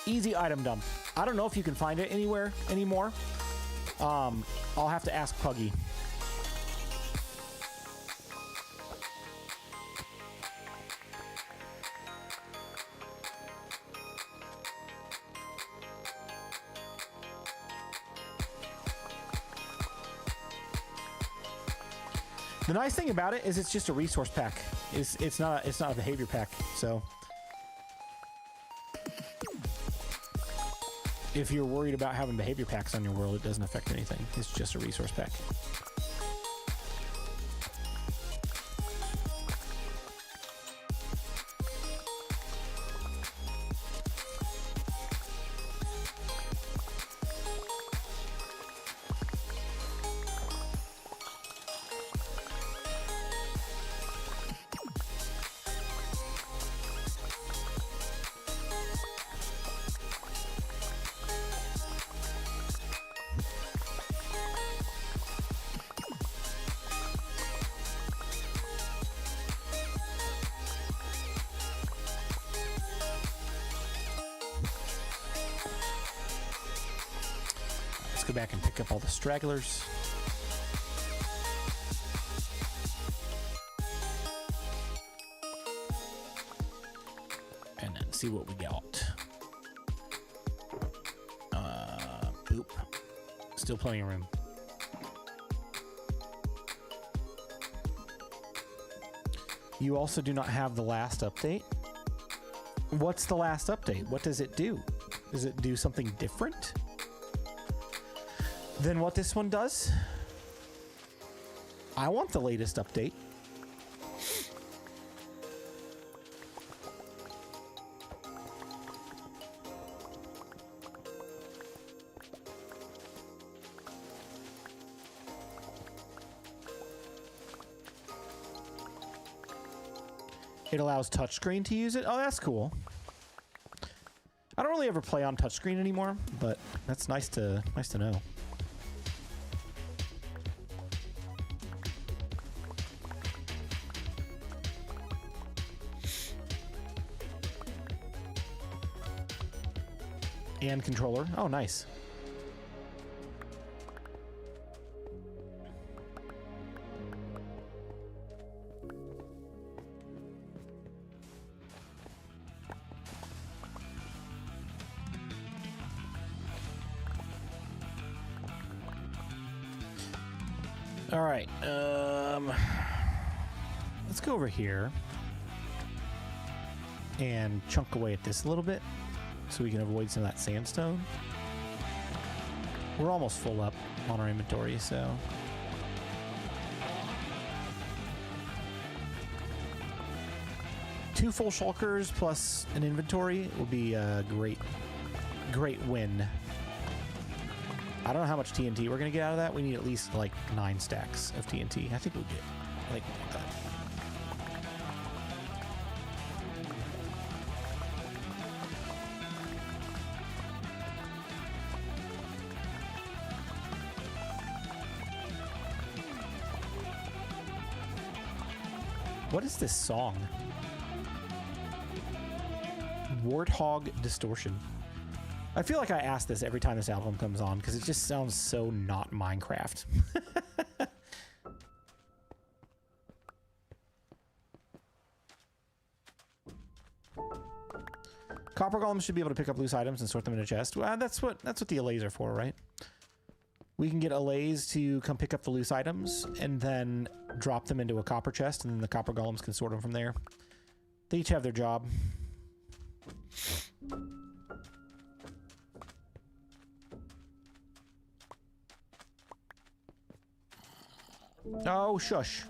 Easy Item Dump. I don't know if you can find it anywhere anymore. I'll have to ask Puggy. The nice thing about it is it's just a resource pack. It's not a behavior pack. So if you're worried about having behavior packs on your world, it doesn't affect anything. It's just a resource pack. Go back and pick up all the stragglers. And then see what we got. Boop. Still plenty of room. You also do not have the last update. What's the last update? What does it do? Does it do something different than what this one does? I want the latest update. It allows touchscreen to use it. Oh, that's cool. I don't really ever play on touchscreen anymore, but that's nice to know. And controller. Oh, nice. All right. Let's go over here and chunk away at this a little bit so we can avoid some of that sandstone. We're almost full up on our inventory, so... Two full shulkers plus an inventory will be a great win. I don't know how much TNT we're going to get out of that. We need at least like 9 stacks of TNT. I think we'll get like that. What is this song? Warthog Distortion. I feel like I ask this every time this album comes on because it just sounds so not Minecraft. Copper golems should be able to pick up loose items and sort them in a chest. Well, that's what the allays are for, right? We can get allays to come pick up the loose items and then drop them into a copper chest, and then the copper golems can sort them from there. They each have their job. Oh, shush.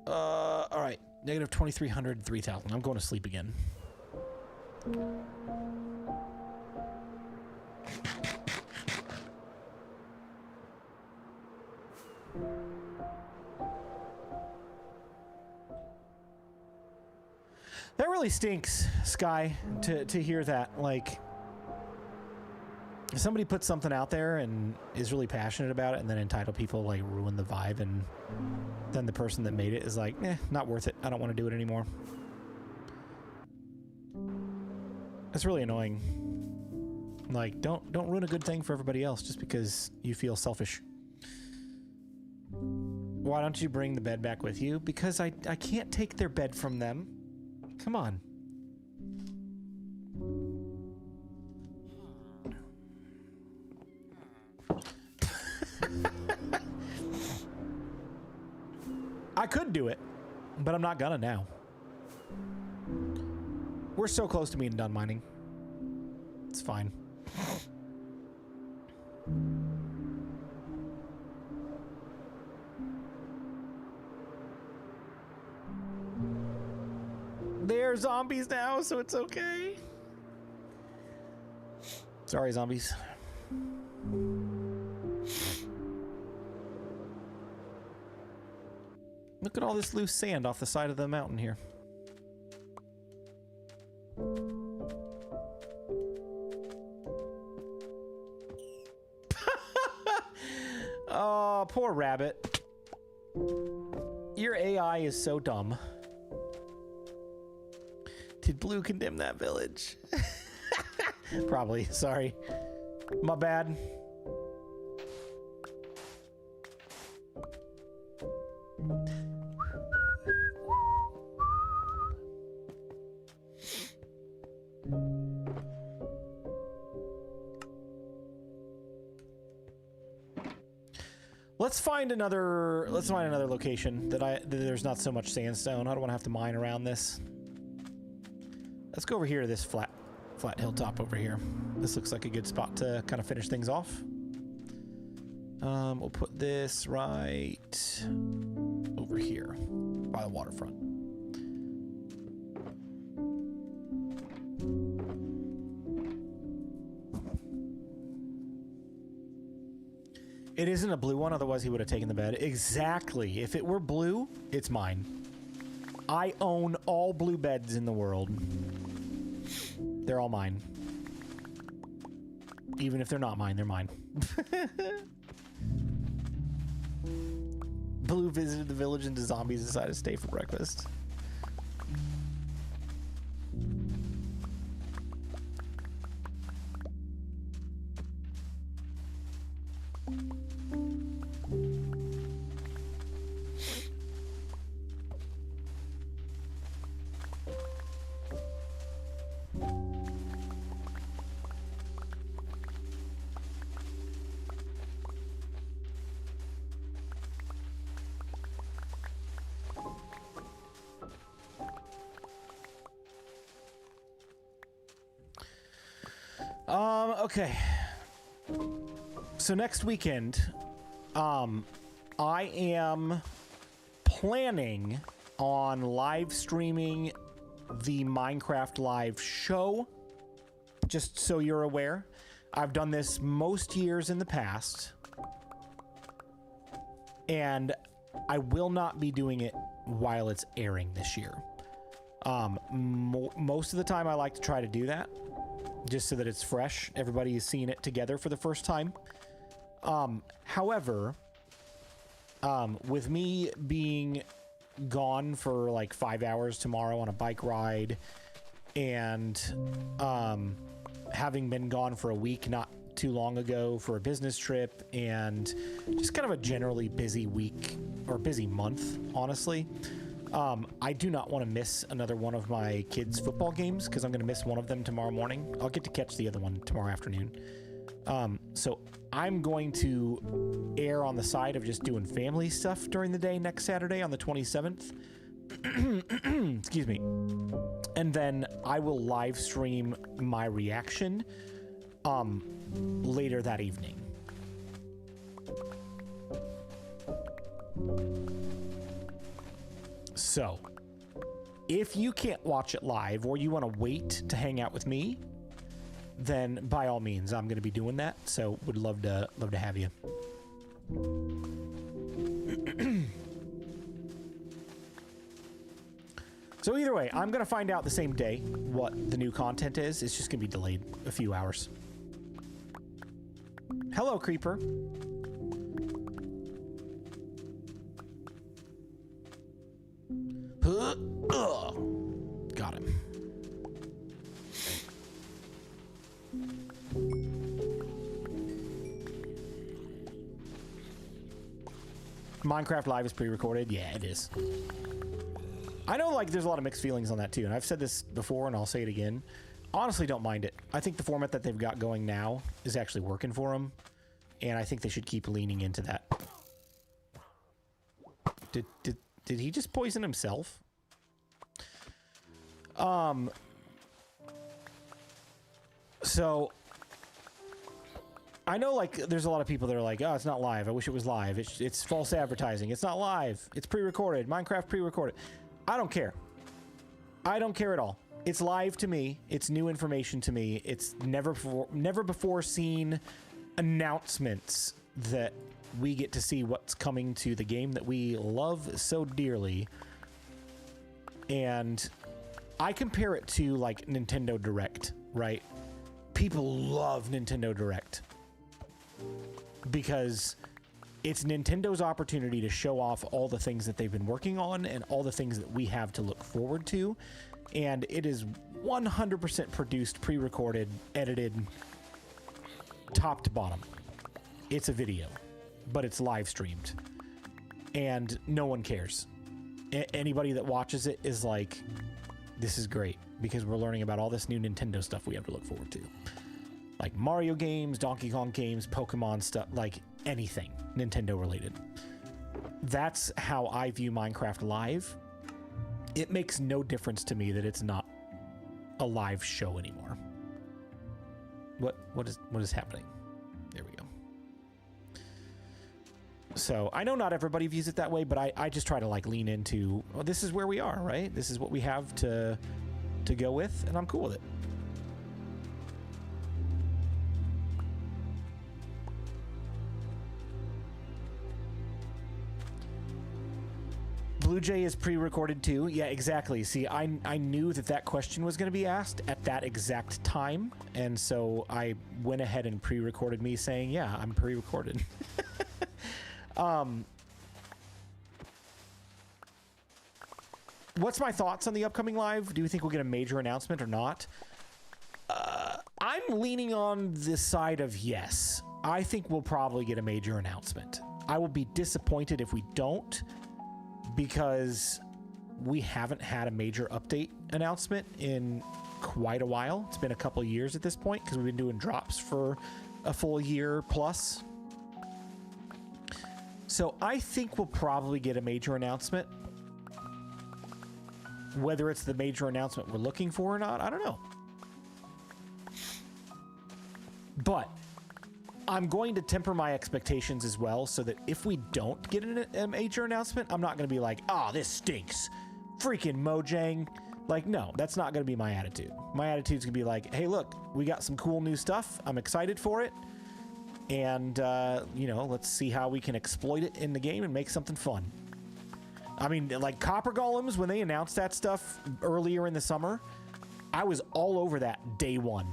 All right. Negative 2,300, 3,000. I'm going to sleep again. That really stinks, Sky, to hear that. Like, if somebody puts something out there and is really passionate about it and then entitled people like ruin the vibe, and then the person that made it is like, not worth it. I don't want to do it anymore. That's really annoying. Like, don't ruin a good thing for everybody else just because you feel selfish. Why don't you bring the bed back with you? Because I can't take their bed from them. Come on. I could do it, but I'm not gonna now. We're so close to being done mining. It's fine. They're zombies now, so it's okay. Sorry, zombies. Look at all this loose sand off the side of the mountain here. Oh, poor rabbit. Your AI is so dumb. Did Blue condemn that village? Probably. Sorry. My bad. Let's find another location that there's not so much sandstone. I don't want to have to mine around this. Let's go over here to this flat hilltop over here. This looks like a good spot to kind of finish things off. We'll put this right over here by the waterfront. It isn't a blue one, otherwise he would have taken the bed. Exactly. If it were blue, it's mine. I own all blue beds in the world. They're all mine. Even if they're not mine, they're mine. Blue visited the village and the zombies decided to stay for breakfast. Okay. So next weekend, I am planning on live streaming the Minecraft live show. Just so you're aware, I've done this most years in the past, and I will not be doing it while it's airing this year. Most of the time I like to try to do that just so that it's fresh. Everybody is seeing it together for the first time. However, with me being gone for like 5 hours tomorrow on a bike ride and having been gone for a week not too long ago for a business trip and just kind of a generally busy week or busy month, honestly, I do not want to miss another one of my kids' football games because I'm going to miss one of them tomorrow morning. I'll get to catch the other one tomorrow afternoon. So I'm going to err on the side of just doing family stuff during the day next Saturday on the 27th. Excuse me. And then I will live stream my reaction later that evening. So, if you can't watch it live or you want to wait to hang out with me, then by all means, I'm going to be doing that. So, would love to have you. So either way, I'm going to find out the same day what the new content is. It's just going to be delayed a few hours. Hello, Creeper. Got him. Minecraft Live is pre-recorded. Yeah, it is. I know, like, there's a lot of mixed feelings on that too, and I've said this before and I'll say it again. Honestly, don't mind it. I think the format that they've got going now is actually working for them, and I think they should keep leaning into that. Did he just poison himself? So I know, like, there's a lot of people that are like, oh, it's not live. I wish it was live. It's false advertising. It's not live. It's pre-recorded. Minecraft pre-recorded. I don't care. I don't care at all. It's live to me. It's new information to me. It's never before seen announcements that we get to see what's coming to the game that we love so dearly. And I compare it to, like, Nintendo Direct, right? People love Nintendo Direct because it's Nintendo's opportunity to show off all the things that they've been working on and all the things that we have to look forward to. And it is 100% produced, pre-recorded, edited, top to bottom. It's a video, but it's live streamed. And no one cares. Anybody that watches it is like, this is great because we're learning about all this new Nintendo stuff we have to look forward to. Like Mario games, Donkey Kong games, Pokemon stuff, like anything Nintendo related. That's how I view Minecraft Live. It makes no difference to me that it's not a live show anymore. What is happening? There we go. So I know not everybody views it that way, but I just try to, like, lean into, well, this is where we are, right? This is what we have to go with, and I'm cool with it. BluJay is pre-recorded too. Yeah, exactly. See, I knew that question was going to be asked at that exact time, and so I went ahead and pre-recorded me saying, yeah, I'm pre-recorded. What's my thoughts on the upcoming live? Do you think we'll get a major announcement or not? I'm leaning on the side of yes. I think we'll probably get a major announcement. I will be disappointed if we don't, because we haven't had a major update announcement in quite a while. It's been a couple years at this point because we've been doing drops for a full year plus. So I think we'll probably get a major announcement. Whether it's the major announcement we're looking for or not, I don't know. But I'm going to temper my expectations as well, so that if we don't get a major announcement, I'm not going to be like, oh, this stinks. Freaking Mojang. Like, no, that's not going to be my attitude. My attitude's going to be like, hey, look, we got some cool new stuff. I'm excited for it. And, you know, let's see how we can exploit it in the game and make something fun. I mean, like Copper Golems, when they announced that stuff earlier in the summer, I was all over that day one.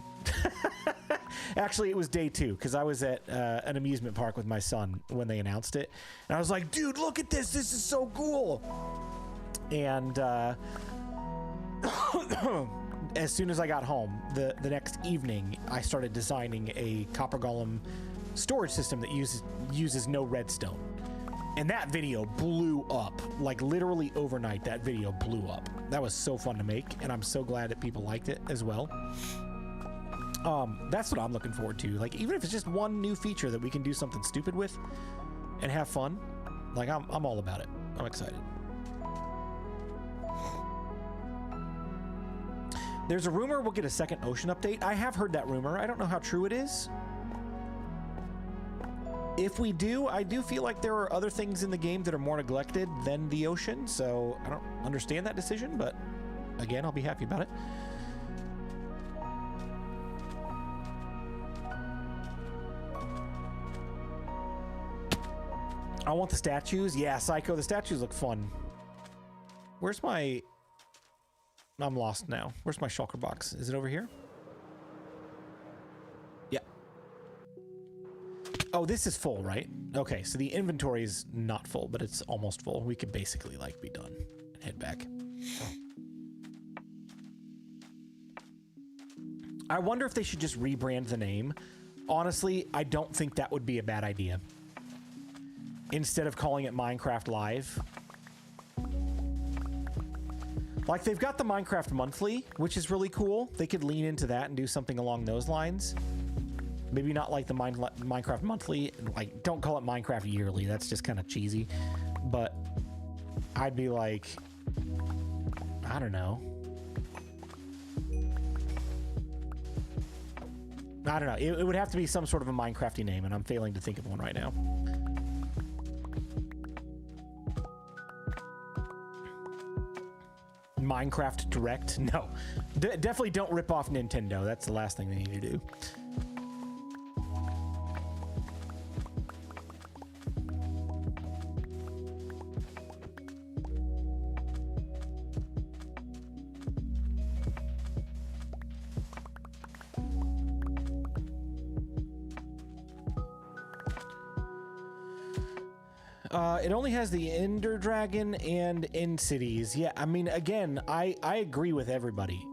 Actually, it was day two, because I was at an amusement park with my son when they announced it. And I was like, dude, look at this. This is so cool. And as soon as I got home, the next evening, I started designing a Copper Golem storage system that uses no redstone. And that video blew up. Like, literally overnight, that video blew up. That was so fun to make, and I'm so glad that people liked it as well. That's what I'm looking forward to. Like, even if it's just one new feature that we can do something stupid with and have fun, like, I'm all about it. I'm excited. There's a rumor we'll get a second ocean update. I have heard that rumor. I don't know how true it is. If we do, I do feel like there are other things in the game that are more neglected than the ocean, so I don't understand that decision, but again, I'll be happy about it. I want the statues. Yeah, Psycho, the statues look fun. Where's my... I'm lost now. Where's my shulker box? Is it over here? Yeah. Oh, this is full, right? Okay, so the inventory is not full, but it's almost full. We could basically, like, be done and head back. I wonder if they should just rebrand the name. Honestly, I don't think that would be a bad idea. Instead of calling it Minecraft Live. Like, they've got the Minecraft Monthly, which is really cool. They could lean into that and do something along those lines. Maybe not like the Minecraft Monthly. Like, don't call it Minecraft Yearly. That's just kind of cheesy. But I'd be like, I don't know. I don't know. It would have to be some sort of a Minecrafty name, and I'm failing to think of one right now. Minecraft Direct? No. Definitely don't rip off Nintendo. That's the last thing they need to do. It only has the Ender Dragon and End Cities. Yeah, I mean, again, I agree with everybody.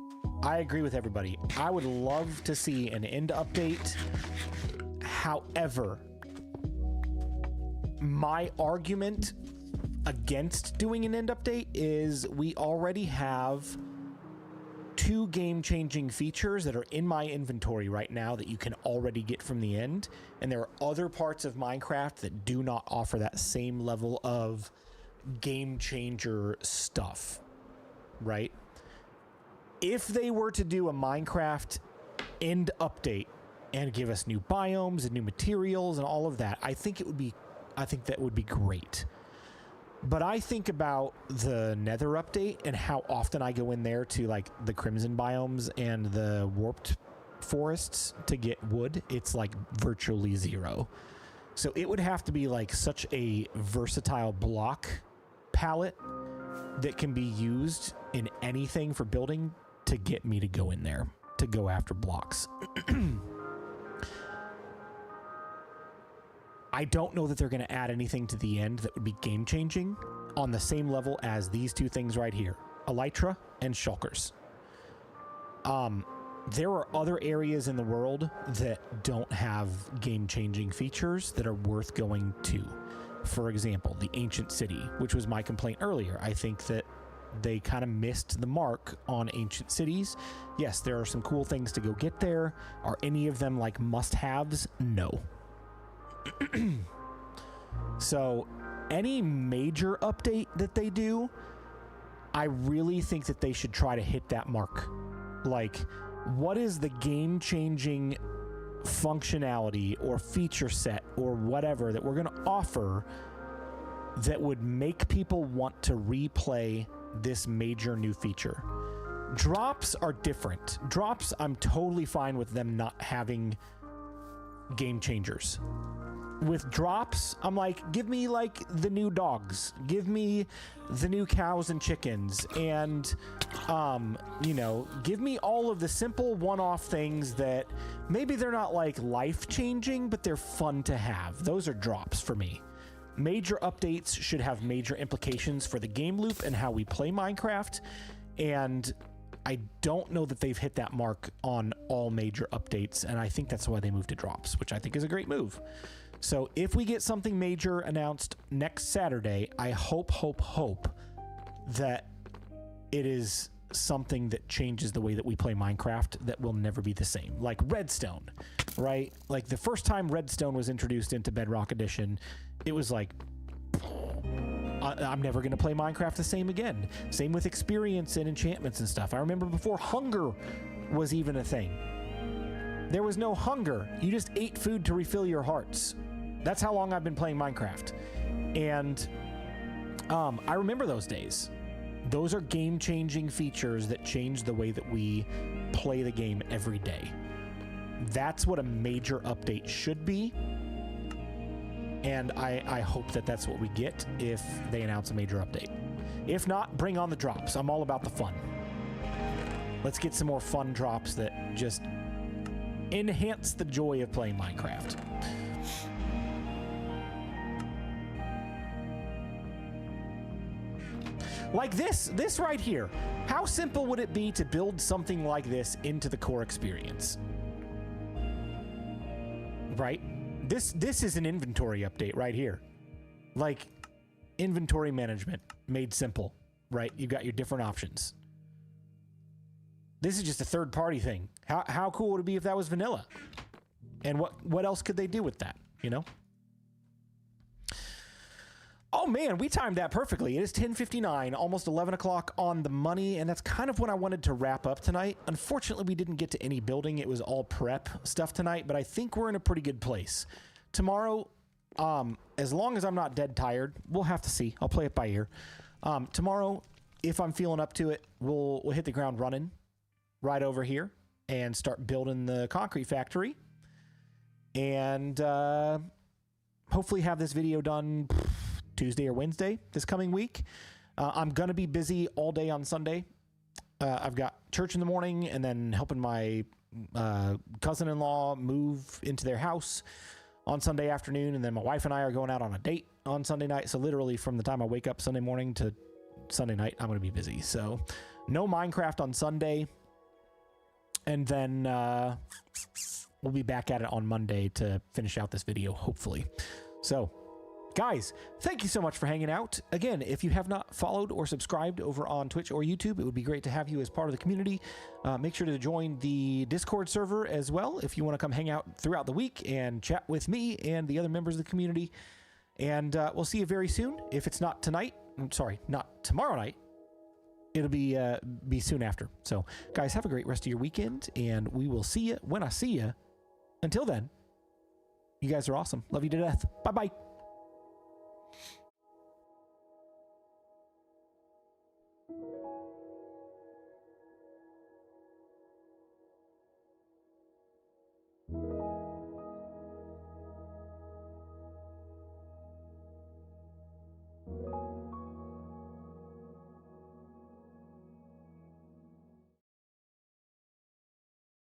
I agree with everybody. I would love to see an End update. However, my argument against doing an End update is we already have 2 game-changing features that are in my inventory right now that you can already get from the End, and there are other parts of Minecraft that do not offer that same level of game-changer stuff, right? If they were to do a Minecraft End update and give us new biomes and new materials and all of that, I think that would be great. But I think about the Nether update and how often I go in there to, like, the Crimson biomes and the Warped forests to get wood. It's like virtually 0. So it would have to be like such a versatile block palette that can be used in anything for building to get me to go in there to go after blocks. I don't know that they're going to add anything to the End that would be game-changing on the same level as these 2 things right here, Elytra and Shulkers. There are other areas in the world that don't have game-changing features that are worth going to. For example, the Ancient City, which was my complaint earlier. I think that they kind of missed the mark on Ancient Cities. Yes, there are some cool things to go get there. Are any of them like must-haves? No. So any major update that they do, I really think that they should try to hit that mark. Like, what is the game-changing functionality or feature set or whatever that we're going to offer that would make people want to replay this major new feature. Drops are different. Drops, I'm totally fine with them not having game changers. With drops, I'm like, give me like the new dogs, give me the new cows and chickens, and you know, give me all of the simple one-off things that maybe they're not like life-changing, but they're fun to have. Those are drops for me. Major updates should have major implications for the game loop and how we play Minecraft, and I don't know that they've hit that mark on all major updates, and I think that's why they moved to drops, which I think is a great move. So if we get something major announced next Saturday, I hope that it is something that changes the way that we play Minecraft that will never be the same. Like Redstone, right? Like the first time Redstone was introduced into Bedrock Edition, it was like, I'm never going to play Minecraft the same again. Same with experience and enchantments and stuff. I remember before hunger was even a thing. There was no hunger. You just ate food to refill your hearts. That's how long I've been playing Minecraft. And I remember those days. Those are game-changing features that change the way that we play the game every day. That's what a major update should be. And I hope that that's what we get if they announce a major update. If not, bring on the drops. I'm all about the fun. Let's get some more fun drops that just enhance the joy of playing Minecraft. Like this right here. How simple would it be to build something like this into the core experience? Right? This is an inventory update right here. Like inventory management made simple, right? You've got your different options. This is just a third-party thing. How cool would it be if that was vanilla? And what else could they do with that, you know? Oh man, we timed that perfectly. It is 10:59, almost 11 o'clock on the money, and that's kind of when I wanted to wrap up tonight. Unfortunately, we didn't get to any building. It was all prep stuff tonight, but I think we're in a pretty good place. Tomorrow, as long as I'm not dead tired, we'll have to see. I'll play it by ear. Tomorrow, if I'm feeling up to it, we'll hit the ground running right over here and start building the concrete factory. And hopefully have this video done Tuesday or Wednesday this coming week. I'm going to be busy all day on Sunday. I've got church in the morning and then helping my cousin-in-law move into their house on Sunday afternoon. And then my wife and I are going out on a date on Sunday night. So literally from the time I wake up Sunday morning to Sunday night, I'm going to be busy. So no Minecraft on Sunday. And then we'll be back at it on Monday to finish out this video, hopefully. So guys, thank you so much for hanging out. Again, if you have not followed or subscribed over on Twitch or YouTube, it would be great to have you as part of the community. Make sure to join the Discord server as well if you want to come hang out throughout the week and chat with me and the other members of the community. And we'll see you very soon. If it's not tonight, I'm sorry, not tomorrow night, it'll be soon after. So, guys, have a great rest of your weekend, and we will see you when I see you. Until then, you guys are awesome. Love you to death. Bye-bye.